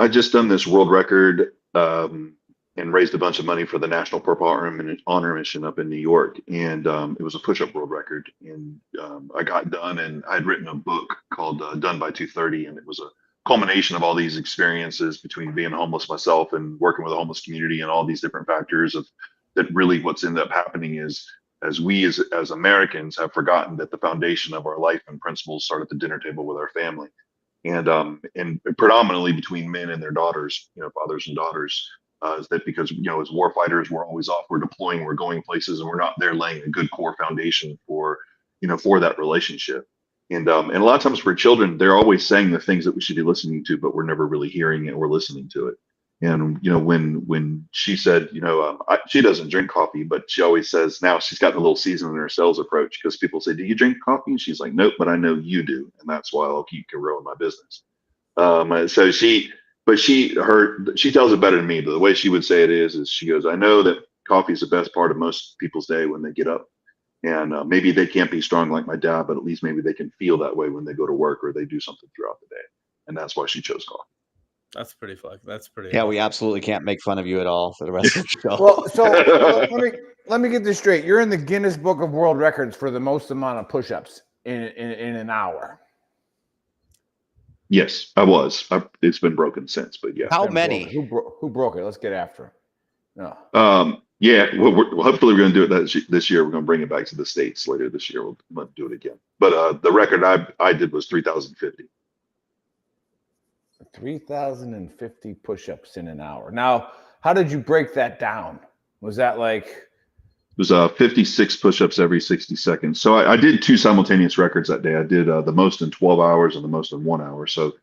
just done this world record and raised a bunch of money for the National Purple Honor Mission up in New York, and it was a push-up world record. And I got done, and I'd written a book called Done by 2:30, and it was a culmination of all these experiences between being homeless myself and working with a homeless community and all these different factors of that. Really, what's ended up happening is as we as Americans have forgotten that the foundation of our life and principles start at the dinner table with our family. And predominantly between men and their daughters, fathers and daughters, is that because, as war fighters, we're always off, we're deploying, we're going places, and we're not there laying a good core foundation for that relationship. And a lot of times for children, they're always saying the things that we should be listening to, but we're never really hearing it or listening to it. And, when she said, she doesn't drink coffee, but she always says now she's got a little season in her sales approach, because people say, "Do you drink coffee?" And she's like, "Nope, but I know you do. And that's why I'll keep growing my business." So she tells it better than me, but the way she would say it is she goes, "I know that coffee is the best part of most people's day when they get up. And maybe they can't be strong like my dad, but at least maybe they can feel that way when they go to work or they do something throughout the day." And that's why she chose coffee. That's pretty fun. That's pretty. Yeah, we absolutely can't make fun of you at all for the rest of the show. Well, so let me get this straight. You're in the Guinness Book of World Records for the most amount of push-ups in an hour. Yes, I was. It's been broken since, but yeah. How many? Who broke it? Let's get after it. No. Yeah. Well, hopefully we're going to do it this year. We're going to bring it back to the States later this year. We'll do it again. But the record I did was 3,050. 3,050 push-ups in an hour. Now, how did you break that down? Was that like? It was 56 push-ups every 60 seconds. So I did 2 simultaneous records that day. I did the most in 12 hours and the most in 1 hour. So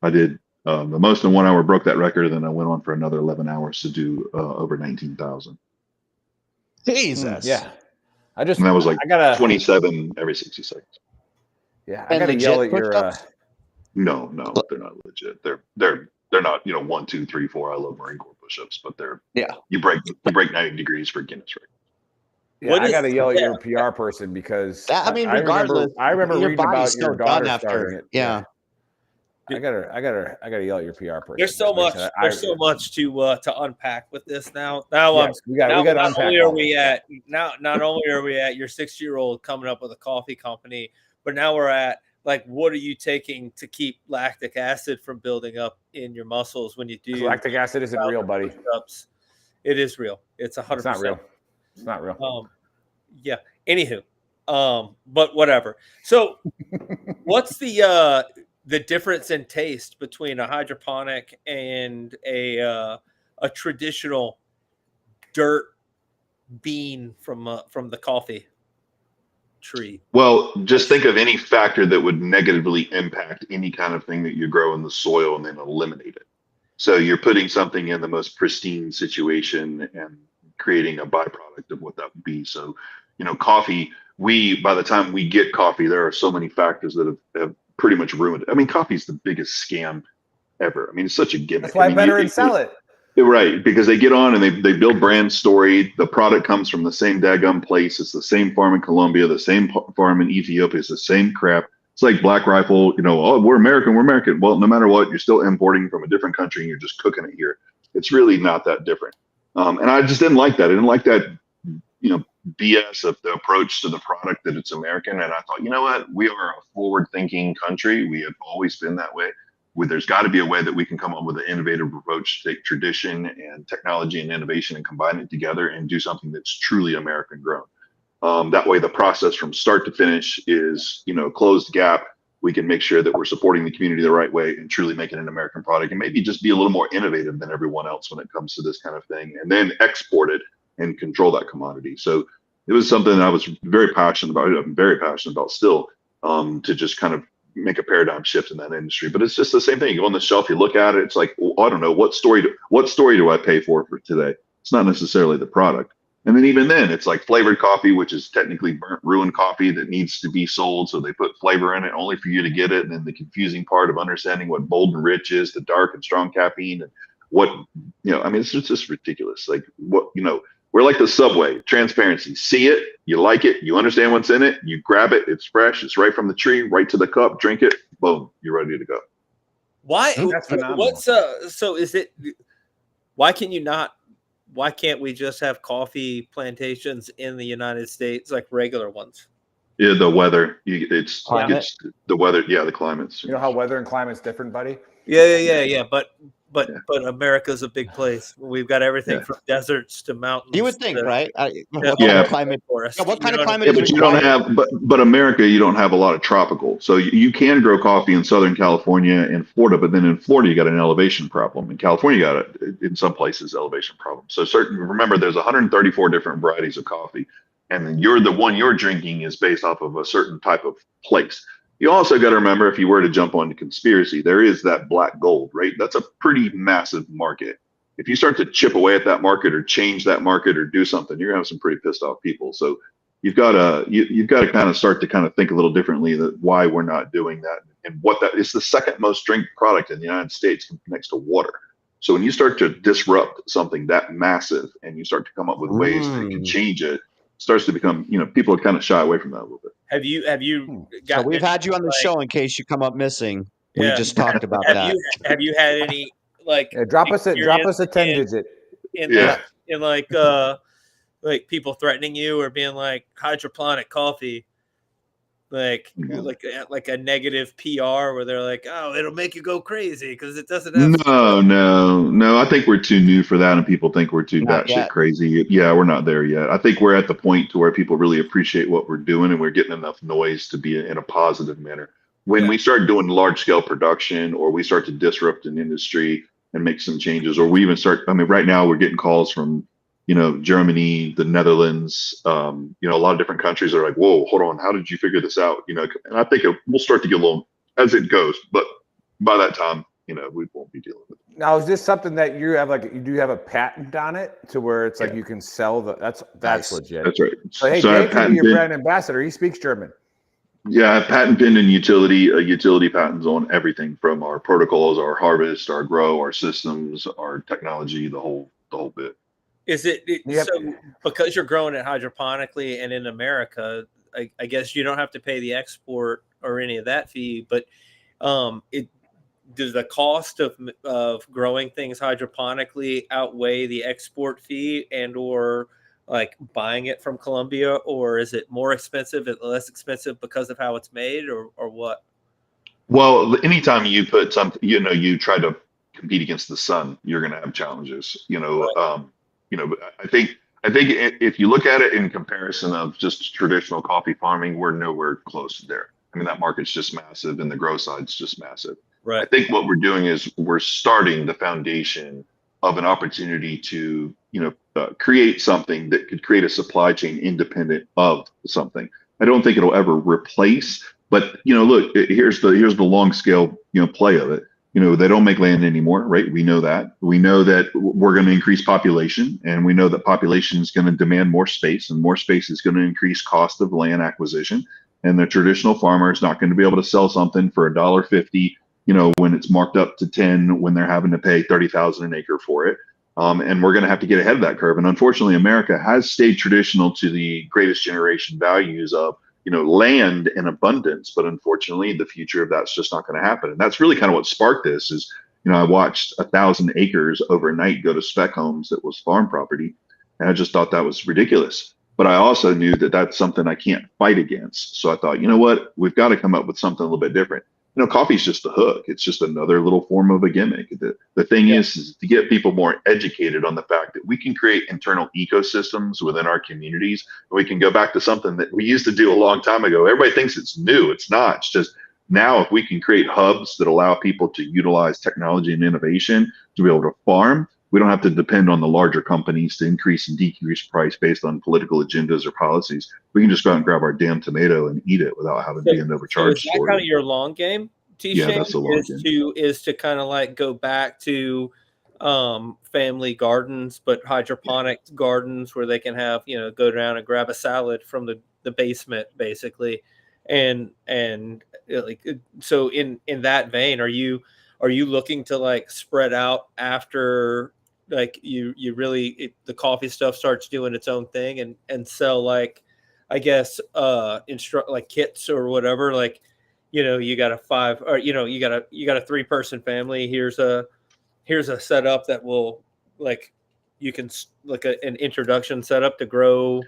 I did the most in 1 hour, broke that record, and then I went on for another 11 hours to do over 19,000. Jesus. Yeah. And that was like 27 every 60 seconds. Yeah, I gotta yell at your. No, they're not legit. They're not 1, 2, 3, 4. I love Marine Corps push-ups, but they're you break 90 degrees for Guinness record. Yeah, I got to yell at your PR person because regardless, I remember reading about your daughter starting it. Yeah, I gotta yell at your PR person. There's so much. There's so much to unpack with this now. Not only are we at your 6-year-old coming up with a coffee company, but now we're at like, what are you taking to keep lactic acid from building up in your muscles when you do? Lactic acid isn't real, buddy. It is real. It's 100%. It's not real. It's not real. Yeah. Anywho, but whatever. So, what's the difference in taste between a hydroponic and a traditional dirt bean from the coffee tree? Well, just think of any factor that would negatively impact any kind of thing that you grow in the soil and then eliminate it. So you're putting something in the most pristine situation and creating a byproduct of what that would be. So, coffee, by the time we get coffee, there are so many factors that have pretty much ruined it. I mean, coffee is the biggest scam ever. I mean, it's such a gimmick. That's why veterans sell it. Right, because they get on and they build brand story. The product comes from the same daggum place. It's the same farm in Colombia, the same farm in Ethiopia. It's the same crap. It's like Black Rifle, oh, we're American, we're American. Well, no matter what, you're still importing from a different country and you're just cooking it here. It's really not that different. And I just didn't like that. I didn't like that, BS of the approach to the product that it's American. And I thought, you know what? We are a forward-thinking country. We have always been that way. There's got to be a way that we can come up with an innovative approach to take tradition and technology and innovation and combine it together and do something that's truly American grown. That way, the process from start to finish is, closed gap. We can make sure that we're supporting the community the right way and truly making an American product, and maybe just be a little more innovative than everyone else when it comes to this kind of thing, and then export it and control that commodity. So it was something I was very passionate about. I'm very passionate about still, to just kind of make a paradigm shift in that industry. But it's just the same thing. You go on the shelf, you look at it, it's like, well, I don't know, what story do I pay for today? It's not necessarily the product. And then even then, it's like flavored coffee, which is technically burnt, ruined coffee that needs to be sold. So they put flavor in it only for you to get it. And then the confusing part of understanding what bold and rich is, the dark and strong caffeine, and what, it's just ridiculous. Like we're like the Subway, transparency. See it, you like it, you understand what's in it, you grab it, it's fresh, it's right from the tree, right to the cup, drink it, boom, you're ready to go. Why? That's phenomenal. Why can't we just have coffee plantations in the United States like regular ones? Yeah, the weather. It's the weather. Yeah, the climates. You know how weather and climate's different, buddy? Yeah. But America's a big place. We've got everything from deserts to mountains. You would think, right? What kind of climate? Forest. What kind of climate? But you don't have. But America, you don't have a lot of tropical. So you can grow coffee in Southern California and Florida, but then in Florida you got an elevation problem. In California, you got in some places elevation problem. So remember, there's 134 different varieties of coffee, and then the one you're drinking is based off of a certain type of place. You also got to remember, if you were to jump on the conspiracy, there is that black gold, right? That's a pretty massive market. If you start to chip away at that market or change that market or do something, you're gonna have some pretty pissed off people. So you've got to kind of start to kind of think a little differently that why we're not doing that, and what that is. The second most drank product in the United States next to water. So when you start to disrupt something that massive and you start to come up with ways that you can change it, starts to become, people are kind of shy away from that a little bit. Have you So we've had you on the show in case you come up missing. We just talked about that. Have you had any drop us a 10 digit in like people threatening you or being like hydroponic coffee, like a negative PR where they're like, oh, it'll make you go crazy because it doesn't have No. I think we're too new for that, and people think we're too batshit crazy. Yeah, we're not there yet. I think we're at the point to where people really appreciate what we're doing, and we're getting enough noise to be in a positive manner. When we start doing large scale production, or we start to disrupt an industry and make some changes, or we even start, right now we're getting calls from Germany, the Netherlands, a lot of different countries are like, whoa, hold on, how did you figure this out? And I think we'll start to get a little as it goes, but by that time, we won't be dealing with it. Now, is this something that you have, you do have a patent on it to where it's like you can sell that's legit. That's right. So, hey, Dave can be your brand ambassador. He speaks German. Yeah, I have patent pin and utility patents on everything from our protocols, our harvest, our grow, our systems, our technology, the whole bit. Is it so because you're growing it hydroponically and in America, I guess you don't have to pay the export or any of that fee, but does the cost of growing things hydroponically outweigh the export fee and or like buying it from Colombia, or is it more expensive, less expensive because of how it's made, or what? Well, anytime you put something, you try to compete against the sun, you're going to have challenges, but I think if you look at it in comparison of just traditional coffee farming, we're nowhere close there. That market's just massive, and the grow side's just massive. Right. I think what we're doing is we're starting the foundation of an opportunity to, create something that could create a supply chain independent of something. I don't think it'll ever replace, but look, here's the long scale, play of it. They don't make land anymore, right? We know that. We know that we're going to increase population, and we know that population is going to demand more space, and more space is going to increase cost of land acquisition. And the traditional farmer is not going to be able to sell something for $1.50, when it's marked up to 10, when they're having to pay $30,000 an acre for it. And we're going to have to get ahead of that curve. And unfortunately, America has stayed traditional to the greatest generation values of, land in abundance. But unfortunately, the future of that's just not going to happen. And that's really kind of what sparked this is, I watched 1,000 acres overnight go to spec homes that was farm property. And I just thought that was ridiculous. But I also knew that that's something I can't fight against. So I thought, you know what, we've got to come up with something a little bit different. Coffee's just a hook. It's just another little form of a gimmick. The thing is to get people more educated on the fact that we can create internal ecosystems within our communities. We can go back to something that we used to do a long time ago. Everybody thinks it's new. It's not. It's just now if we can create hubs that allow people to utilize technology and innovation to be able to farm, we don't have to depend on the larger companies to increase and decrease price based on political agendas or policies. We can just go out and grab our damn tomato and eat it without having to be overcharged so is that for kind it. of your long game, T.Shane? Yeah, that's the long game. Is to kind of like go back to family gardens, but hydroponic gardens where they can have, go down and grab a salad from the basement, basically. And so in that vein, are you looking to like spread out after like you really the coffee stuff starts doing its own thing and sell like, I guess, instruct like kits or whatever, like, you got a 5 or, you got a 3-person family. Here's a setup that will like, you can like an introduction setup to grow,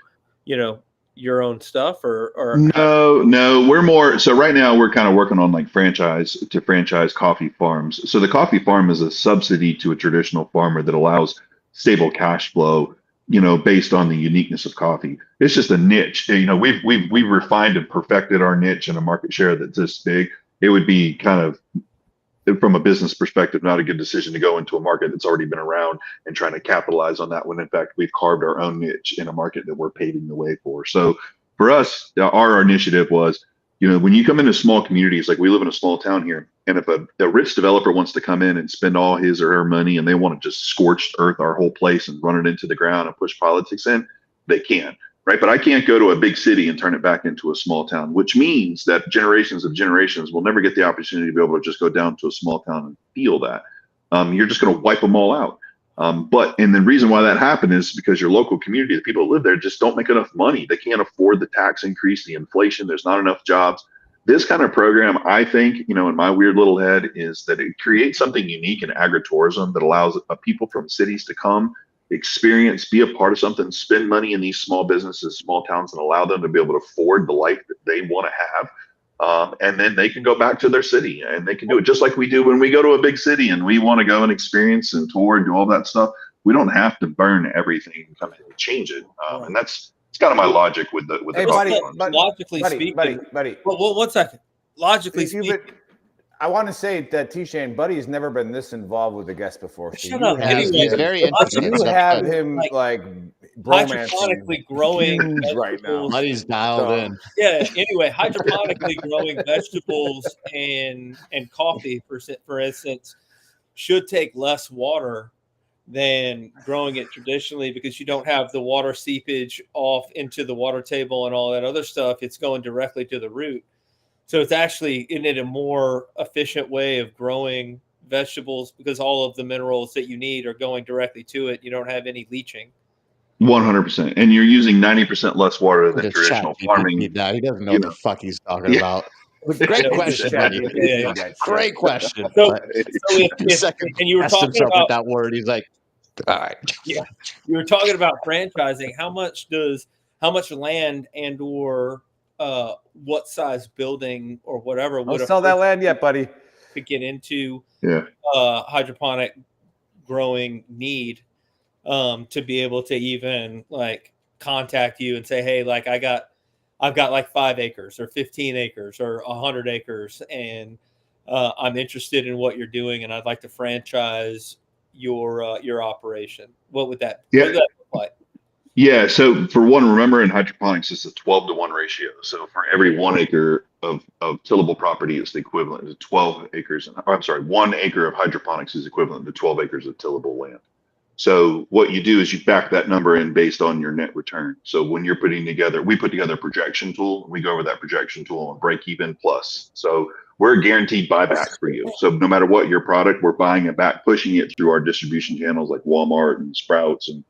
your own stuff or No, we're more. So right now we're kind of working on like franchise coffee farms. So the coffee farm is a subsidy to a traditional farmer that allows stable cash flow, based on the uniqueness of coffee. It's just a niche. We've refined and perfected our niche in a market share that's this big. It would be kind of, from a business perspective, not a good decision to go into a market that's already been around and trying to capitalize on that when in fact we've carved our own niche in a market that we're paving the way for. So for us, our initiative was, when you come into small communities, like we live in a small town here, and if a rich developer wants to come in and spend all his or her money and they want to just scorched earth our whole place and run it into the ground and push politics in, they can. Right. But I can't go to a big city and turn it back into a small town, which means that generations of generations will never get the opportunity to be able to just go down to a small town and feel that. You're just going to wipe them all out. And the reason why that happened is because your local community, the people who live there, just don't make enough money. They can't afford the tax increase, the inflation. There's not enough jobs. This kind of program, I think, in my weird little head, is that it creates something unique in agritourism that allows people from cities to come, experience, be a part of something, spend money in these small businesses, small towns, and allow them to be able to afford the life that they want to have. And then they can go back to their city and they can do it just like we do when we go to a big city and we want to go and experience and tour and do all that stuff. We don't have to burn everything and come in and change it. And it's kind of my logic with the buddy, logically speaking. Buddy. Well, 1 second. Logically speaking. I want to say that T.Shane, Buddy has never been this involved with a guest before. So Shut up. Anyway, he's very interested. You have him like hydroponically growing right now. Buddy's dialed in. Yeah. Anyway, hydroponically growing vegetables and coffee, for instance, should take less water than growing it traditionally because you don't have the water seepage off into the water table and all that other stuff. It's going directly to the root. So it's actually, isn't it a more efficient way of growing vegetables because all of the minerals that you need are going directly to it. You don't have any leaching. 100%. And you're using 90% less water than traditional farming. He doesn't know what the fuck he's talking about. Great question, buddy. Great question. So second, and you were talking about that word. He's like, all right. Yeah. You were talking about franchising. How much land and or what size building or whatever would sell that land yet, buddy? To get into hydroponic growing need to be able to even like contact you and say, hey, like I've got like 5 acres or 15 acres or 100 acres and I'm interested in what you're doing and I'd like to franchise your operation. What would that look like? Yeah. So for one, remember in hydroponics, it's a 12-to-1 ratio. So for every 1 acre of tillable property, it's the equivalent to 12 acres. 1 acre of hydroponics is equivalent to 12 acres of tillable land. So what you do is you back that number in based on your net return. So when you're we put together a projection tool. We go over that projection tool on break even plus. So we're a guaranteed buyback for you. So no matter what your product, we're buying it back, pushing it through our distribution channels like Walmart and Sprouts and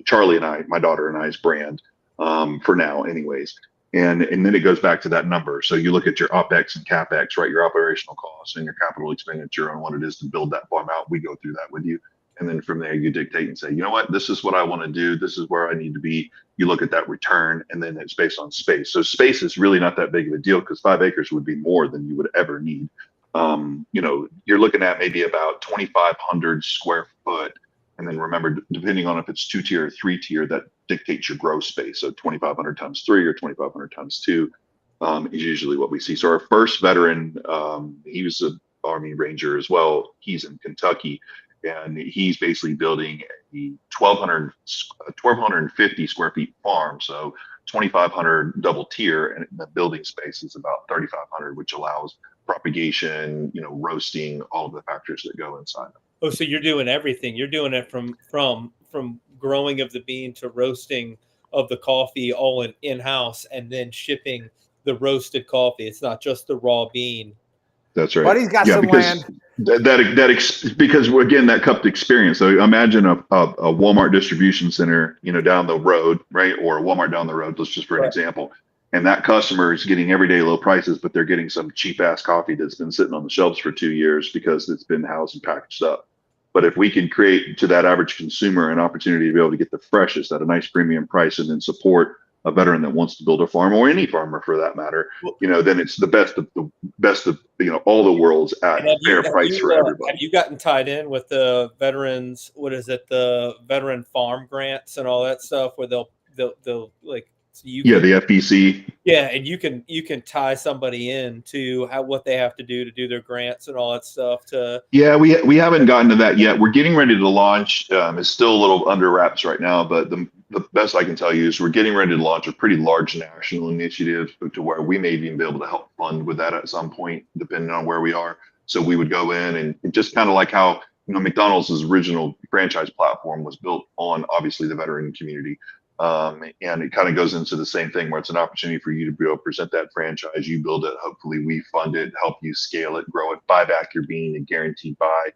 Charlie and I, my daughter and I's brand, for now anyways. And then it goes back to that number. So you look at your OPEX and CAPEX, right? Your operational costs and your capital expenditure on what it is to build that farm out. We go through that with you. And then from there, you dictate and say, you know what, this is what I want to do. This is where I need to be. You look at that return, and then it's based on space. So space is really not that big of a deal because 5 acres would be more than you would ever need. You're looking at maybe about 2,500 square foot. And then remember, depending on if it's 2-tier or 3-tier, that dictates your grow space. So 2,500 times 3 or 2,500 times 2 is usually what we see. So our first veteran, he was an Army Ranger as well. He's in Kentucky, and he's basically building a 1,250 square feet farm. So 2,500 double tier, and the building space is about 3,500, which allows propagation, roasting, all of the factors that go inside. Oh, so you're doing everything. You're doing it from growing of the bean to roasting of the coffee all in-house, and then shipping the roasted coffee. It's not just the raw bean. That's right. Buddy's got some land. Because again, that cupped experience. So imagine a Walmart distribution center, down the road, right? Or a Walmart down the road, let's just for an example. And that customer is getting everyday low prices, but they're getting some cheap ass coffee that's been sitting on the shelves for 2 years because it's been housed and packaged up. But if we can create to that average consumer an opportunity to be able to get the freshest at a nice premium price, and then support a veteran that wants to build a farm, or any farmer for that matter, then it's the best of all the worlds at a fair price for everybody. Have you gotten tied in with the veterans? What is it? The veteran farm grants and all that stuff, where they'll like. So the FBC. Yeah, and you can tie somebody in to what they have to do their grants and all that stuff. We haven't gotten to that yet. We're getting ready to launch. It's still a little under wraps right now, but the best I can tell you is we're getting ready to launch a pretty large national initiative to where we may even be able to help fund with that at some point, depending on where we are. So we would go in and just kind of like how McDonald's original franchise platform was built on obviously the veteran community. And it kind of goes into the same thing where it's an opportunity for you to be able to present that franchise. You build it, hopefully we fund it, help you scale it, grow it, buy back your bean, and guaranteed buy,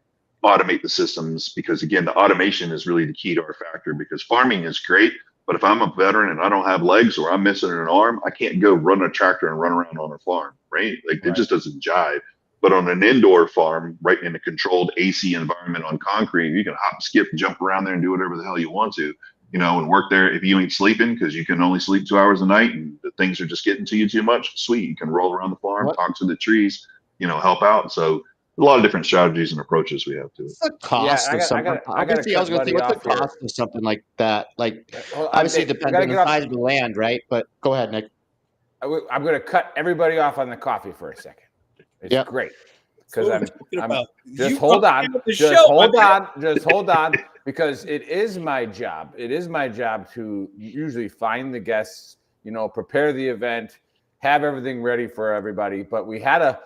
automate the systems. Because again, the automation is really the key to our factor, because farming is great, but if I'm a veteran and I don't have legs or I'm missing an arm, I can't go run a tractor and run around on a farm, right? It just doesn't jive. But on an indoor farm, right, in a controlled AC environment on concrete, you can hop, skip, jump around there and do whatever the hell you want to. And work there. If you ain't sleeping because you can only sleep 2 hours a night and the things are just getting to you too much, sweet. You can roll around the farm, talk to the trees, help out. So a lot of different strategies and approaches we have to it. What's the cost of something? Obviously, I was going to say, what's the cost of something like that? Like, obviously, it depends on the size of the land, right? But go ahead, Nick. I'm going to cut everybody off on the coffee for a second. It's great. Because I'm just hold on, because it is my job. It is my job to usually find the guests, prepare the event, have everything ready for everybody. But we had a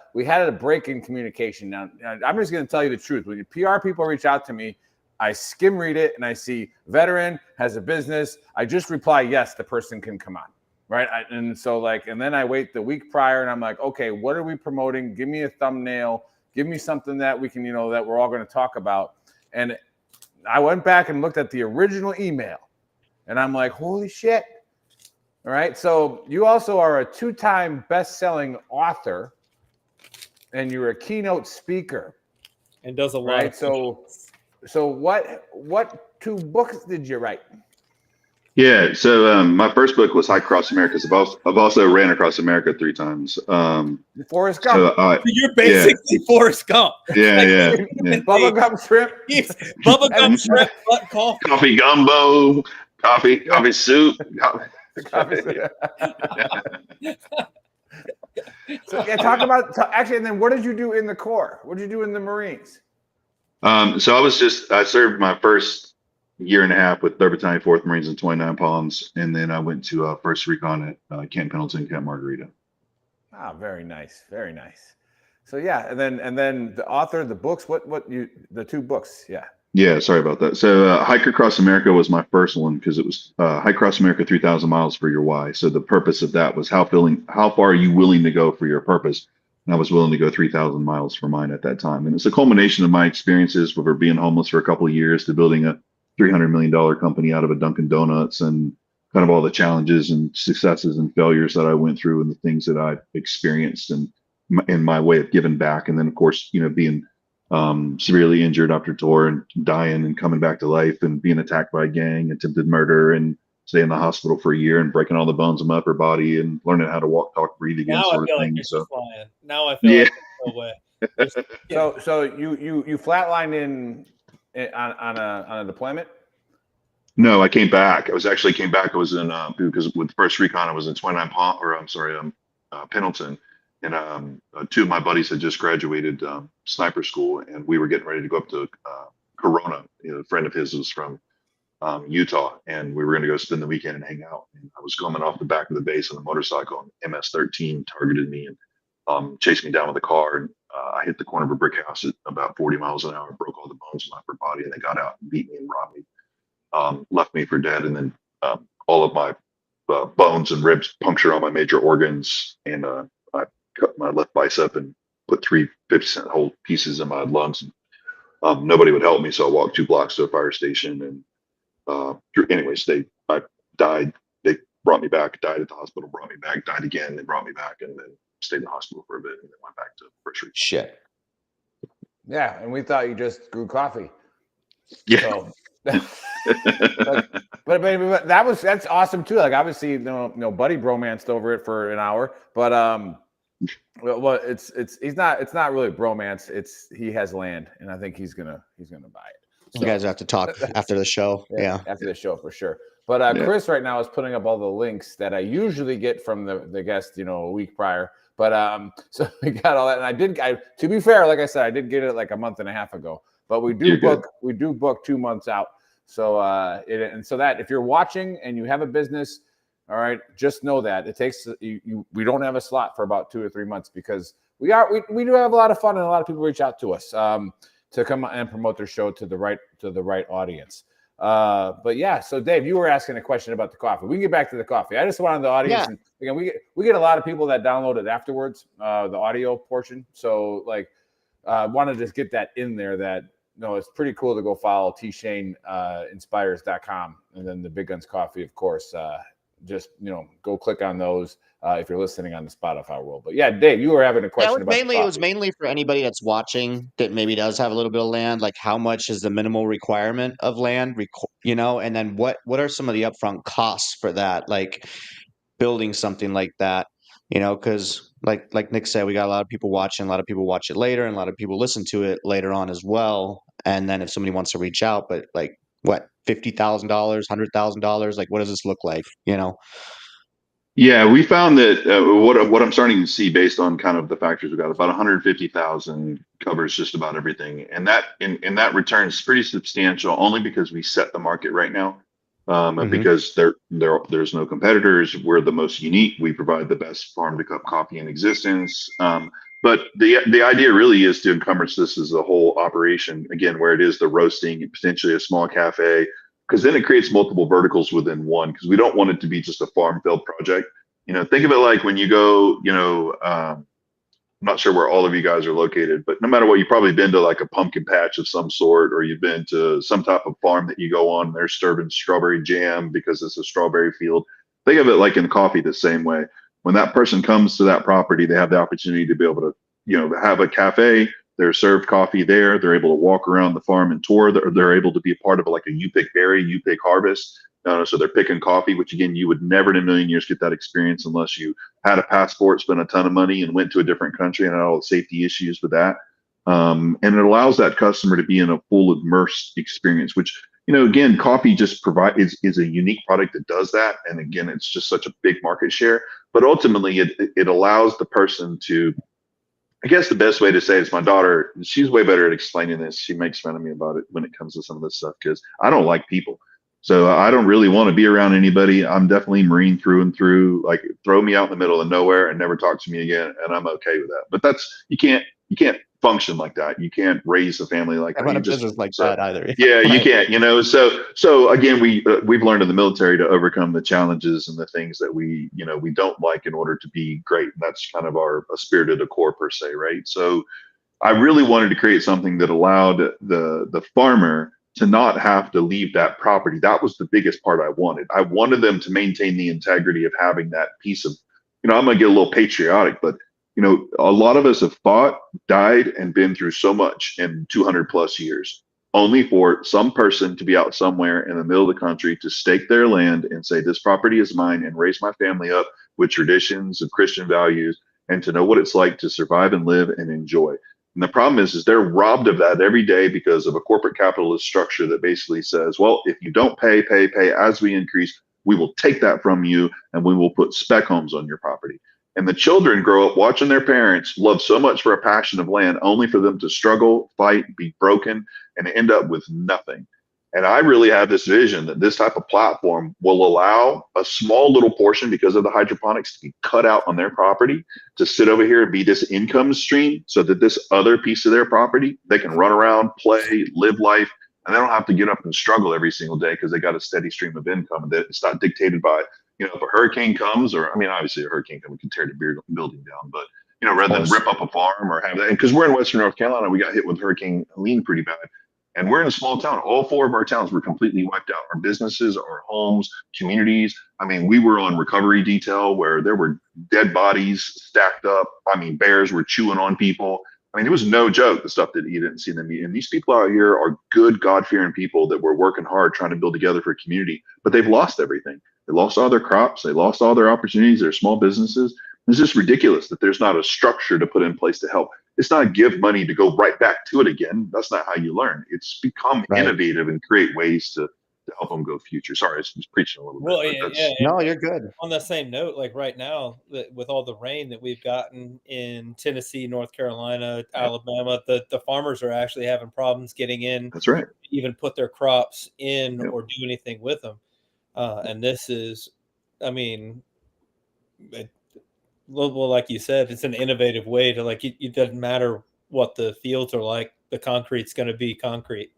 break in communication. Now I'm just going to tell you the truth. When your PR people reach out to me, I skim read it and I see veteran has a business. I just reply, yes, the person can come on. Right. And then I wait the week prior and I'm like, okay, what are we promoting? Give me a thumbnail. Give me something that we can, that we're all going to talk about. And I went back and looked at the original email and I'm like, holy shit. All right. So you also are a 2-time best-selling author and you're a keynote speaker. And does a lot. Right. So what 2 books did you write? Yeah, so my first book was Hike Across America. I've also ran across America 3 times. Forrest Gump. So you're basically Forrest Gump. Yeah. Bubblegum shrimp. Bubblegum shrimp, butt coffee gumbo, coffee soup. So talk about actually, and then what did you do in the Corps? What did you do in the Marines? So I served my first year and a half with 3rd Battalion, 4th Marines in 29 Palms, and then I went to 1st Recon at Camp Pendleton, Camp Margarita. Ah, very nice, very nice. So yeah, and then the author of the books. The 2 books? Yeah, sorry about that. So Hike Across America was my first one because it was Hike Across America 3,000 miles for your why. So the purpose of that was how far are you willing to go for your purpose? And I was willing to go 3,000 miles for mine at that time. And it's a culmination of my experiences with being homeless for a couple of years to building a $300 million company out of a Dunkin' Donuts and kind of all the challenges and successes and failures that I went through and the things that I experienced and in my way of giving back. And then of course, being severely injured after tour and dying and coming back to life and being attacked by a gang, attempted murder, and stay in the hospital for a year and breaking all the bones in my upper body and learning how to walk, talk, breathe again, Now I sort of feel like thing. you're So just lying. Now I feel yeah. like there's no way. So you flatlined on a deployment? No, I came back. I was actually came back. I was in because with first recon, I was in 29 Palm, or I'm sorry, Pendleton, and two of my buddies had just graduated sniper school, and we were getting ready to go up to Corona. A friend of his was from Utah, and we were going to go spend the weekend and hang out. And I was coming off the back of the base on a motorcycle, and MS-13 targeted me and chased me down with a car, and I hit the corner of a brick house at about 40 miles an hour, broke all the bones in my upper body, and they got out and beat me and robbed me. Left me for dead, and then all of my bones and ribs punctured all my major organs, and I cut my left bicep and put 3 50-cent whole pieces in my lungs. Nobody would help me, so I walked 2 blocks to a fire station, and anyways, I died. They brought me back, died at the hospital, brought me back, died again, they brought me back, and then stayed in the hospital for a bit, and then went back to first recon. Shit. Yeah, and we thought you just grew coffee. Yeah. So, but that's awesome too. Like obviously, buddy bromanced over it for an hour, but well, it's not really bromance. He has land, and I think he's gonna buy it. So, you guys have to talk after the show. Yeah, after the show for sure. But Chris right now is putting up all the links that I usually get from the guest, a week prior. But so we got all that, and to be fair, like I said, I did get it like a month and a half ago. But we do book 2 months out. So and so that if you're watching and you have a business, all right, just know that it takes we don't have a slot for about 2 or 3 months because we do have a lot of fun, and a lot of people reach out to us to come and promote their show to the right audience. But yeah, so Dave, you were asking a question about the coffee. We can get back to the coffee. I just wanted the audience, and again, we get a lot of people that download it afterwards, the audio portion. So like, wanted to just get that in there that. No, it's pretty cool to go follow T.Shane inspires.com, and then the Big Guns Coffee, of course. Just go click on those if you're listening on the Spotify world. But yeah, Dave, you were having a question about it was mainly for anybody that's watching that maybe does have a little bit of land. Like, how much is the minimal requirement of land? And then what are some of the upfront costs for that? Like building something like that. Because like Nick said, we got a lot of people watching. A lot of people watch it later, and a lot of people listen to it later on as well. And then if somebody wants to reach out, but like what, $50,000, $100,000, like what does this look like? Yeah, we found that what I'm starting to see based on kind of the factors we got, about 150,000 covers just about everything, and that in that return is pretty substantial. Only because we set the market right now, because there's no competitors. We're the most unique. We provide the best farm to cup coffee in existence. But the idea really is to encompass this as a whole operation again, where it is the roasting, potentially a small cafe. Because then it creates multiple verticals within one, because we don't want it to be just a farm field project. Think of it like when you go, I'm not sure where all of you guys are located, but no matter what, you've probably been to like a pumpkin patch of some sort, or you've been to some type of farm that you go on, they're serving strawberry jam because it's a strawberry field. Think of it like in coffee the same way. When that person comes to that property, they have the opportunity to be able to, have a cafe. They're served coffee there. They're able to walk around the farm and tour. They're able to be a part of like a you pick berry, you pick harvest. So they're picking coffee, which again, you would never in a million years get that experience unless you had a passport, spent a ton of money, and went to a different country and had all the safety issues with that. And it allows that customer to be in a full immersed experience, which, again, coffee just is a unique product that does that. And again, it's just such a big market share. But ultimately, it allows the person to, I guess the best way to say it is my daughter, she's way better at explaining this. She makes fun of me about it when it comes to some of this stuff because I don't like people. So I don't really want to be around anybody. I'm definitely Marine through and through. Like, throw me out in the middle of nowhere and never talk to me again, and I'm okay with that. But you can't function like that. You can't raise a family like that. Run a business like that either. Yeah, you can't. So again, we've learned in the military to overcome the challenges and the things that we don't like in order to be great. And that's kind of a spirit of the core per se, right? So I really wanted to create something that allowed the farmer to not have to leave that property. That was the biggest part I wanted. I wanted them to maintain the integrity of having that piece of, I'm going to get a little patriotic, but a lot of us have fought, died, and been through so much in 200 plus years, only for some person to be out somewhere in the middle of the country to stake their land and say, this property is mine, and raise my family up with traditions of Christian values, and to know what it's like to survive and live and enjoy. And the problem is they're robbed of that every day because of a corporate capitalist structure that basically says, well, if you don't pay as we increase, we will take that from you and we will put spec homes on your property. And the children grow up watching their parents love so much for a passion of land, only for them to struggle, fight, be broken, and end up with nothing. And I really have this vision that this type of platform will allow a small little portion, because of the hydroponics, to be cut out on their property, to sit over here and be this income stream, so that this other piece of their property, they can run around, play, live life, and they don't have to get up and struggle every single day because they got a steady stream of income. And that it's not dictated by, if a hurricane comes, or, obviously a hurricane can tear the building down, but, rather than rip up a farm or have that, because we're in Western North Carolina, we got hit with Hurricane Helene pretty bad. And we're in a small town. All 4 of our towns were completely wiped out. Our businesses, our homes, communities. We were on recovery detail where there were dead bodies stacked up. Bears were chewing on people. It was no joke, the stuff that you didn't see them eat. And these people out here are good, God-fearing people that were working hard trying to build together for a community, but they've lost everything. They lost all their crops. They lost all their opportunities, their small businesses. It's just ridiculous that there's not a structure to put in place to help. It's not give money to go right back to it again. That's not how you learn. It's become innovative and create ways to help them go future. Sorry, I was just preaching a little bit. No, you're good. On the same note, like right now, with all the rain that we've gotten in Tennessee, North Carolina, Alabama, the farmers are actually having problems getting in. That's right. Even put their crops in or do anything with them. And this is, well, like you said, it's an innovative way to it doesn't matter what the fields are like. The concrete's going to be concrete.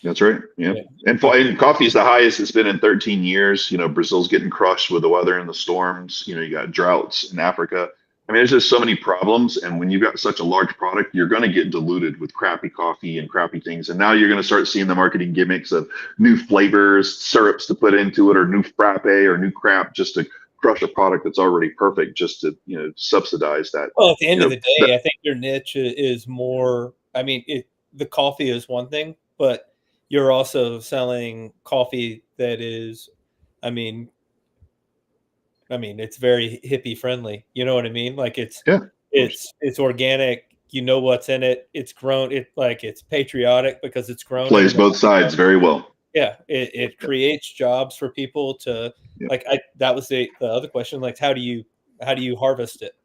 That's right. Yeah. And coffee is the highest it's been in 13 years. Brazil's getting crushed with the weather and the storms. You got droughts in Africa. There's just so many problems. And when you've got such a large product, you're going to get diluted with crappy coffee and crappy things. And now you're going to start seeing the marketing gimmicks of new flavors, syrups to put into it, or new frappe or new crap, just to crush a product that's already perfect, just to subsidize that. Well, at the end of the day, I think your niche is more. The coffee is one thing, but you're also selling coffee that is, it's very hippie friendly. You know what I mean? Like it's organic. You know what's in it. It's grown. It's patriotic because it's grown. Plays both sides very well. Yeah, it creates jobs for people to that was the other question. Like, how do you harvest it?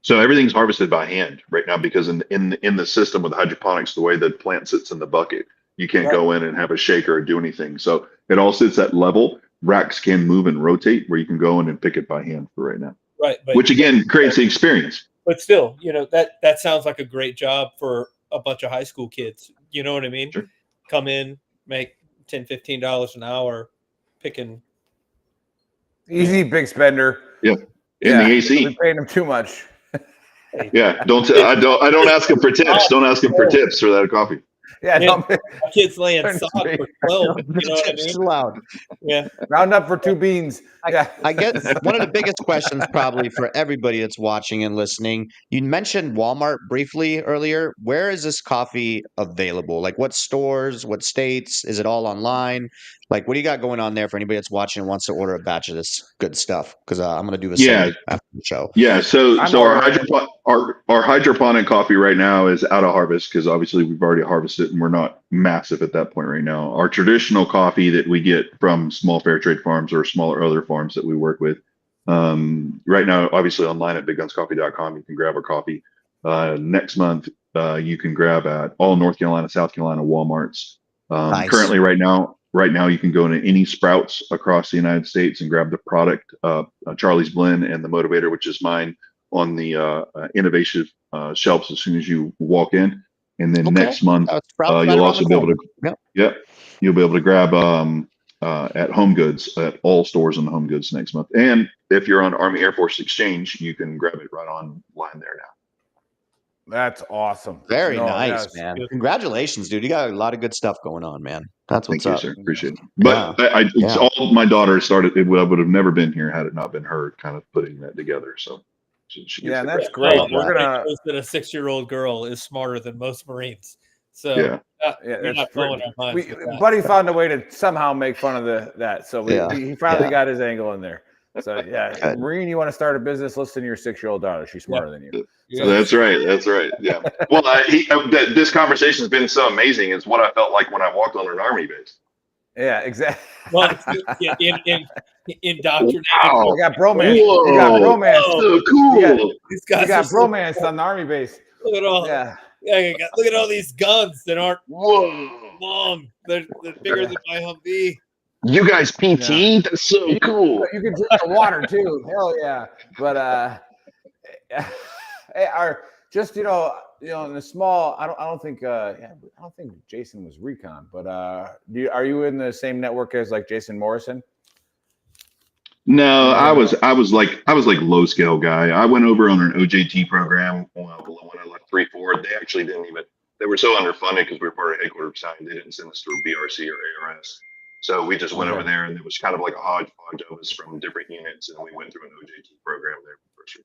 So everything's harvested by hand right now, because in the system with hydroponics, the way the plant sits in the bucket, you can't go in and have a shaker or do anything. So it all sits at level. Racks can move and rotate where you can go in and pick it by hand for right now. Right. Which again creates the experience. But still, that sounds like a great job for a bunch of high school kids. You know what I mean? Sure. Come in, make $10, $15 an hour picking. Easy, big spender. Yeah. In the AC. We're paying them too much. Yeah. I don't ask them for tips. Don't ask them for tips for that coffee. Yeah, my kids laying sock for 12. You know what I mean? Too loud. Yeah. Round up for 2 beans. I guess one of the biggest questions probably for everybody that's watching and listening, you mentioned Walmart briefly earlier. Where is this coffee available? Like what stores, what states? Is it all online? Like what do you got going on there for anybody that's watching and wants to order a batch of this good stuff? Because I'm going to do a same after the show. Yeah, so our hydroponic coffee right now is out of harvest because obviously we've already harvested and we're not massive at that point right now. Our traditional coffee that we get from small fair trade farms or smaller other farms that we work with, right now, obviously online at biggunscoffee.com, you can grab our coffee. Next month, you can grab at all North Carolina, South Carolina Walmarts. Nice. Currently, right now, you can go into any Sprouts across the United States and grab the product, Charlie's Blend and the Motivator, which is mine, on the innovation shelves as soon as you walk in. And then next month, you'll also be able to, you'll be able to grab at Home Goods, at all stores on the Home Goods next month. And if you're on Army Air Force Exchange, you can grab it right online there now. That's awesome. Very No, nice, yes. man. Congratulations, dude. You got a lot of good stuff going on, man. That's what's Thank you, up. sir. Appreciate it. But it's all my daughter started. I would have never been here had it not been her kind of putting that together. So she gets Yeah, the that's credit. great. We're gonna. That a 6-year-old girl is smarter than most Marines. So Yeah. we're not blowing our minds with that. Buddy found a way to somehow make fun of that. So he finally got his angle in there. So yeah, Marine, you want to start a business? Listen to your 6-year-old daughter. She's smarter than you. So that's right. That's right. Yeah. Well, this conversation has been so amazing. It's what I felt like when I walked on an army base. Yeah, exactly. Well, indoctrinated. Wow. We got bromance. Whoa. We got bromance. So cool. These guys we got bromance on the army base. Look at all. Yeah. Look at all these guns that aren't long. They're bigger than my Humvee. You guys PT? Yeah. That's so cool. You can drink the water too. Hell yeah. But in the small, I don't think Jason was recon, but are you in the same network as like Jason Morrison? No, I was like low scale guy. I went over on an OJT program when I left 3-4. They actually they were so underfunded because we were part of headquarters battalion. They didn't send us to a BRC or ARS. So we just went over there, and it was kind of like a hodgepodge of us from different units, and we went through an OJT program there for sure.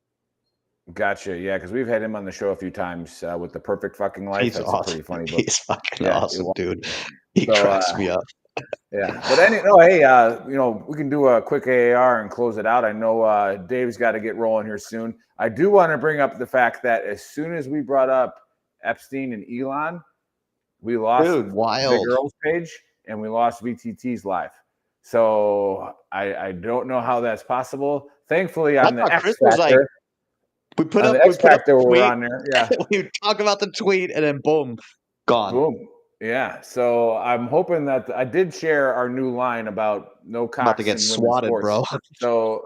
Gotcha. Yeah, because we've had him on the show a few times with The Perfect Fucking Life. He's That's awesome. a pretty funny book. He's fucking awesome, dude. He so, cracks me up. Yeah, but we can do a quick AAR and close it out. I know Dave's got to get rolling here soon. I do want to bring up the fact that as soon as we brought up Epstein and Elon, we lost the Big Girls page and we lost VTT's live. So I don't know how that's possible. Thankfully, on the X Factor, we put up we're on there. Yeah, we talk about the tweet and then boom, gone. Boom. Yeah, so I'm hoping that I did share our new line about no cocks about to get swatted, bro. So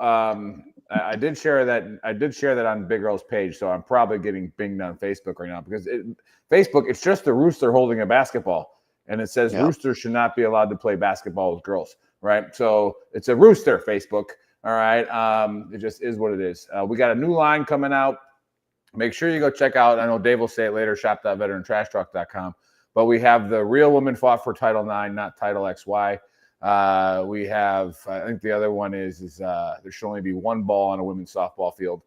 I did share that. I did share that on Big Girl's page. So I'm probably getting binged on Facebook right now because Facebook, it's just a rooster holding a basketball, and it says roosters should not be allowed to play basketball with girls, right? So it's a rooster, Facebook. All right, it just is what it is. We got a new line coming out. Make sure you go check out. I know Dave will say it later. Shop.VeteranTrashTalk.com. But we have the Real Women Fought for Title IX, not Title XY. We have, I think the other one is there should only be one ball on a women's softball field.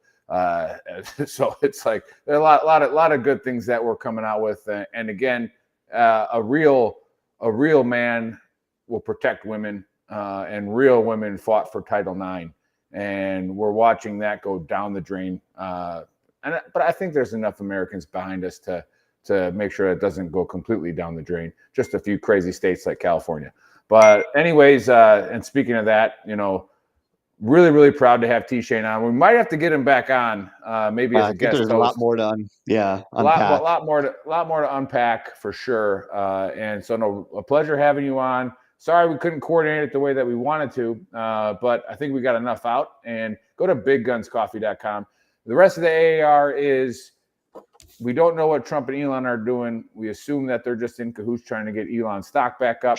So it's like there are a lot of good things that we're coming out with. And again, a real man will protect women, and real women fought for Title IX. And we're watching that go down the drain. But I think there's enough Americans behind us to make sure it doesn't go completely down the drain. Just a few crazy states like California. But anyways, and speaking of that, really, really proud to have T.Shane on. We might have to get him back on, maybe as a guest host. There's a lot more to unpack. A lot more to unpack for sure. And so, a pleasure having you on. Sorry we couldn't coordinate it the way that we wanted to, but I think we got enough out. And go to biggunscoffee.com. The rest of the AAR is, we don't know what Trump and Elon are doing. We assume that they're just in cahoots trying to get Elon's stock back up.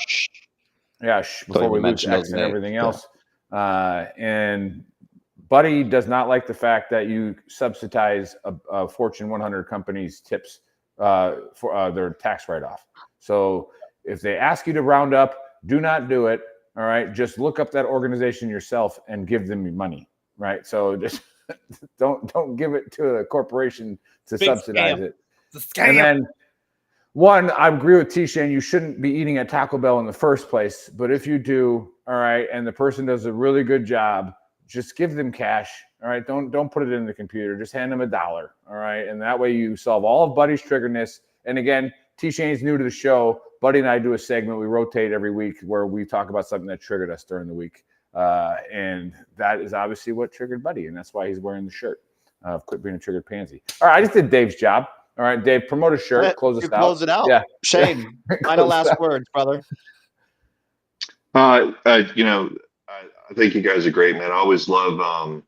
Yeah, before we lose X and everything else. And Buddy does not like the fact that you subsidize a Fortune 100 company's tips for their tax write-off. So if they ask you to round up, do not do it. All right, just look up that organization yourself and give them money. Right, so just don't give it to a corporation to subsidize it. It's a scam. And then I agree with T.Shane. You shouldn't be eating at Taco Bell in the first place. But if you do, all right, and the person does a really good job, just give them cash. All right, don't put it in the computer. Just hand them $1. All right, and that way you solve all of Buddy's triggerness. And again, T.Shane's new to the show. Buddy and I do a segment. We rotate every week where we talk about something that triggered us during the week. And that is obviously what triggered Buddy, and that's why he's wearing the shirt. Quit being a triggered pansy. All right, I just did Dave's job. All right, Dave, promote a shirt. Close us out. Close it out. Yeah, Shane. Final last words, brother. I think you guys are great, man. I always love,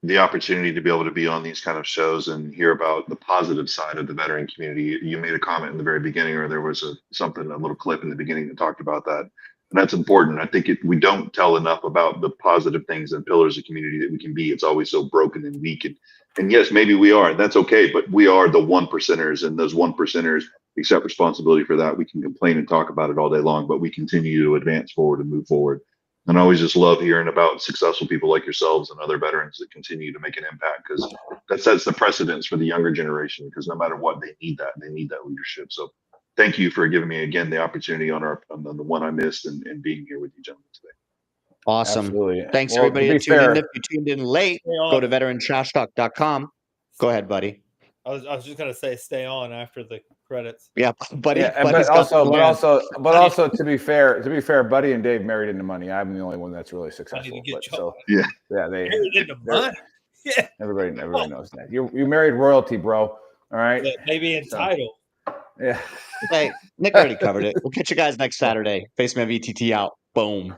the opportunity to be able to be on these kind of shows and hear about the positive side of the veteran community. You made a comment in the very beginning, or there was a little clip in the beginning that talked about that. And that's important. I think we don't tell enough about the positive things and pillars of community that we can be. It's always so broken and weak, and And yes, maybe we are, and that's okay, but we are the 1%ers, and those 1%ers accept responsibility for that. We can complain and talk about it all day long, but we continue to advance forward and move forward. And I always just love hearing about successful people like yourselves and other veterans that continue to make an impact, because that sets the precedence for the younger generation, because no matter what, they need that leadership. So thank you for giving me again the opportunity on the one I missed and being here with you gentlemen today. Awesome. Absolutely. Thanks, Well, everybody, to be that tuned in. fair- If you tuned in late, go to VeteranTrashTalk.com. Go ahead, buddy. I was just gonna say stay on after the credits. Yeah, buddy. Yeah, Buddy's but got also, to be fair, Buddy and Dave married into money. I'm the only one that's really successful. But, so yeah, they Married into money. Yeah, everybody knows that. You married royalty, bro. All right. yeah, maybe entitled. Yeah. Hey, Nick already covered it. We'll catch you guys next Saturday. Faceman VTT out. Boom.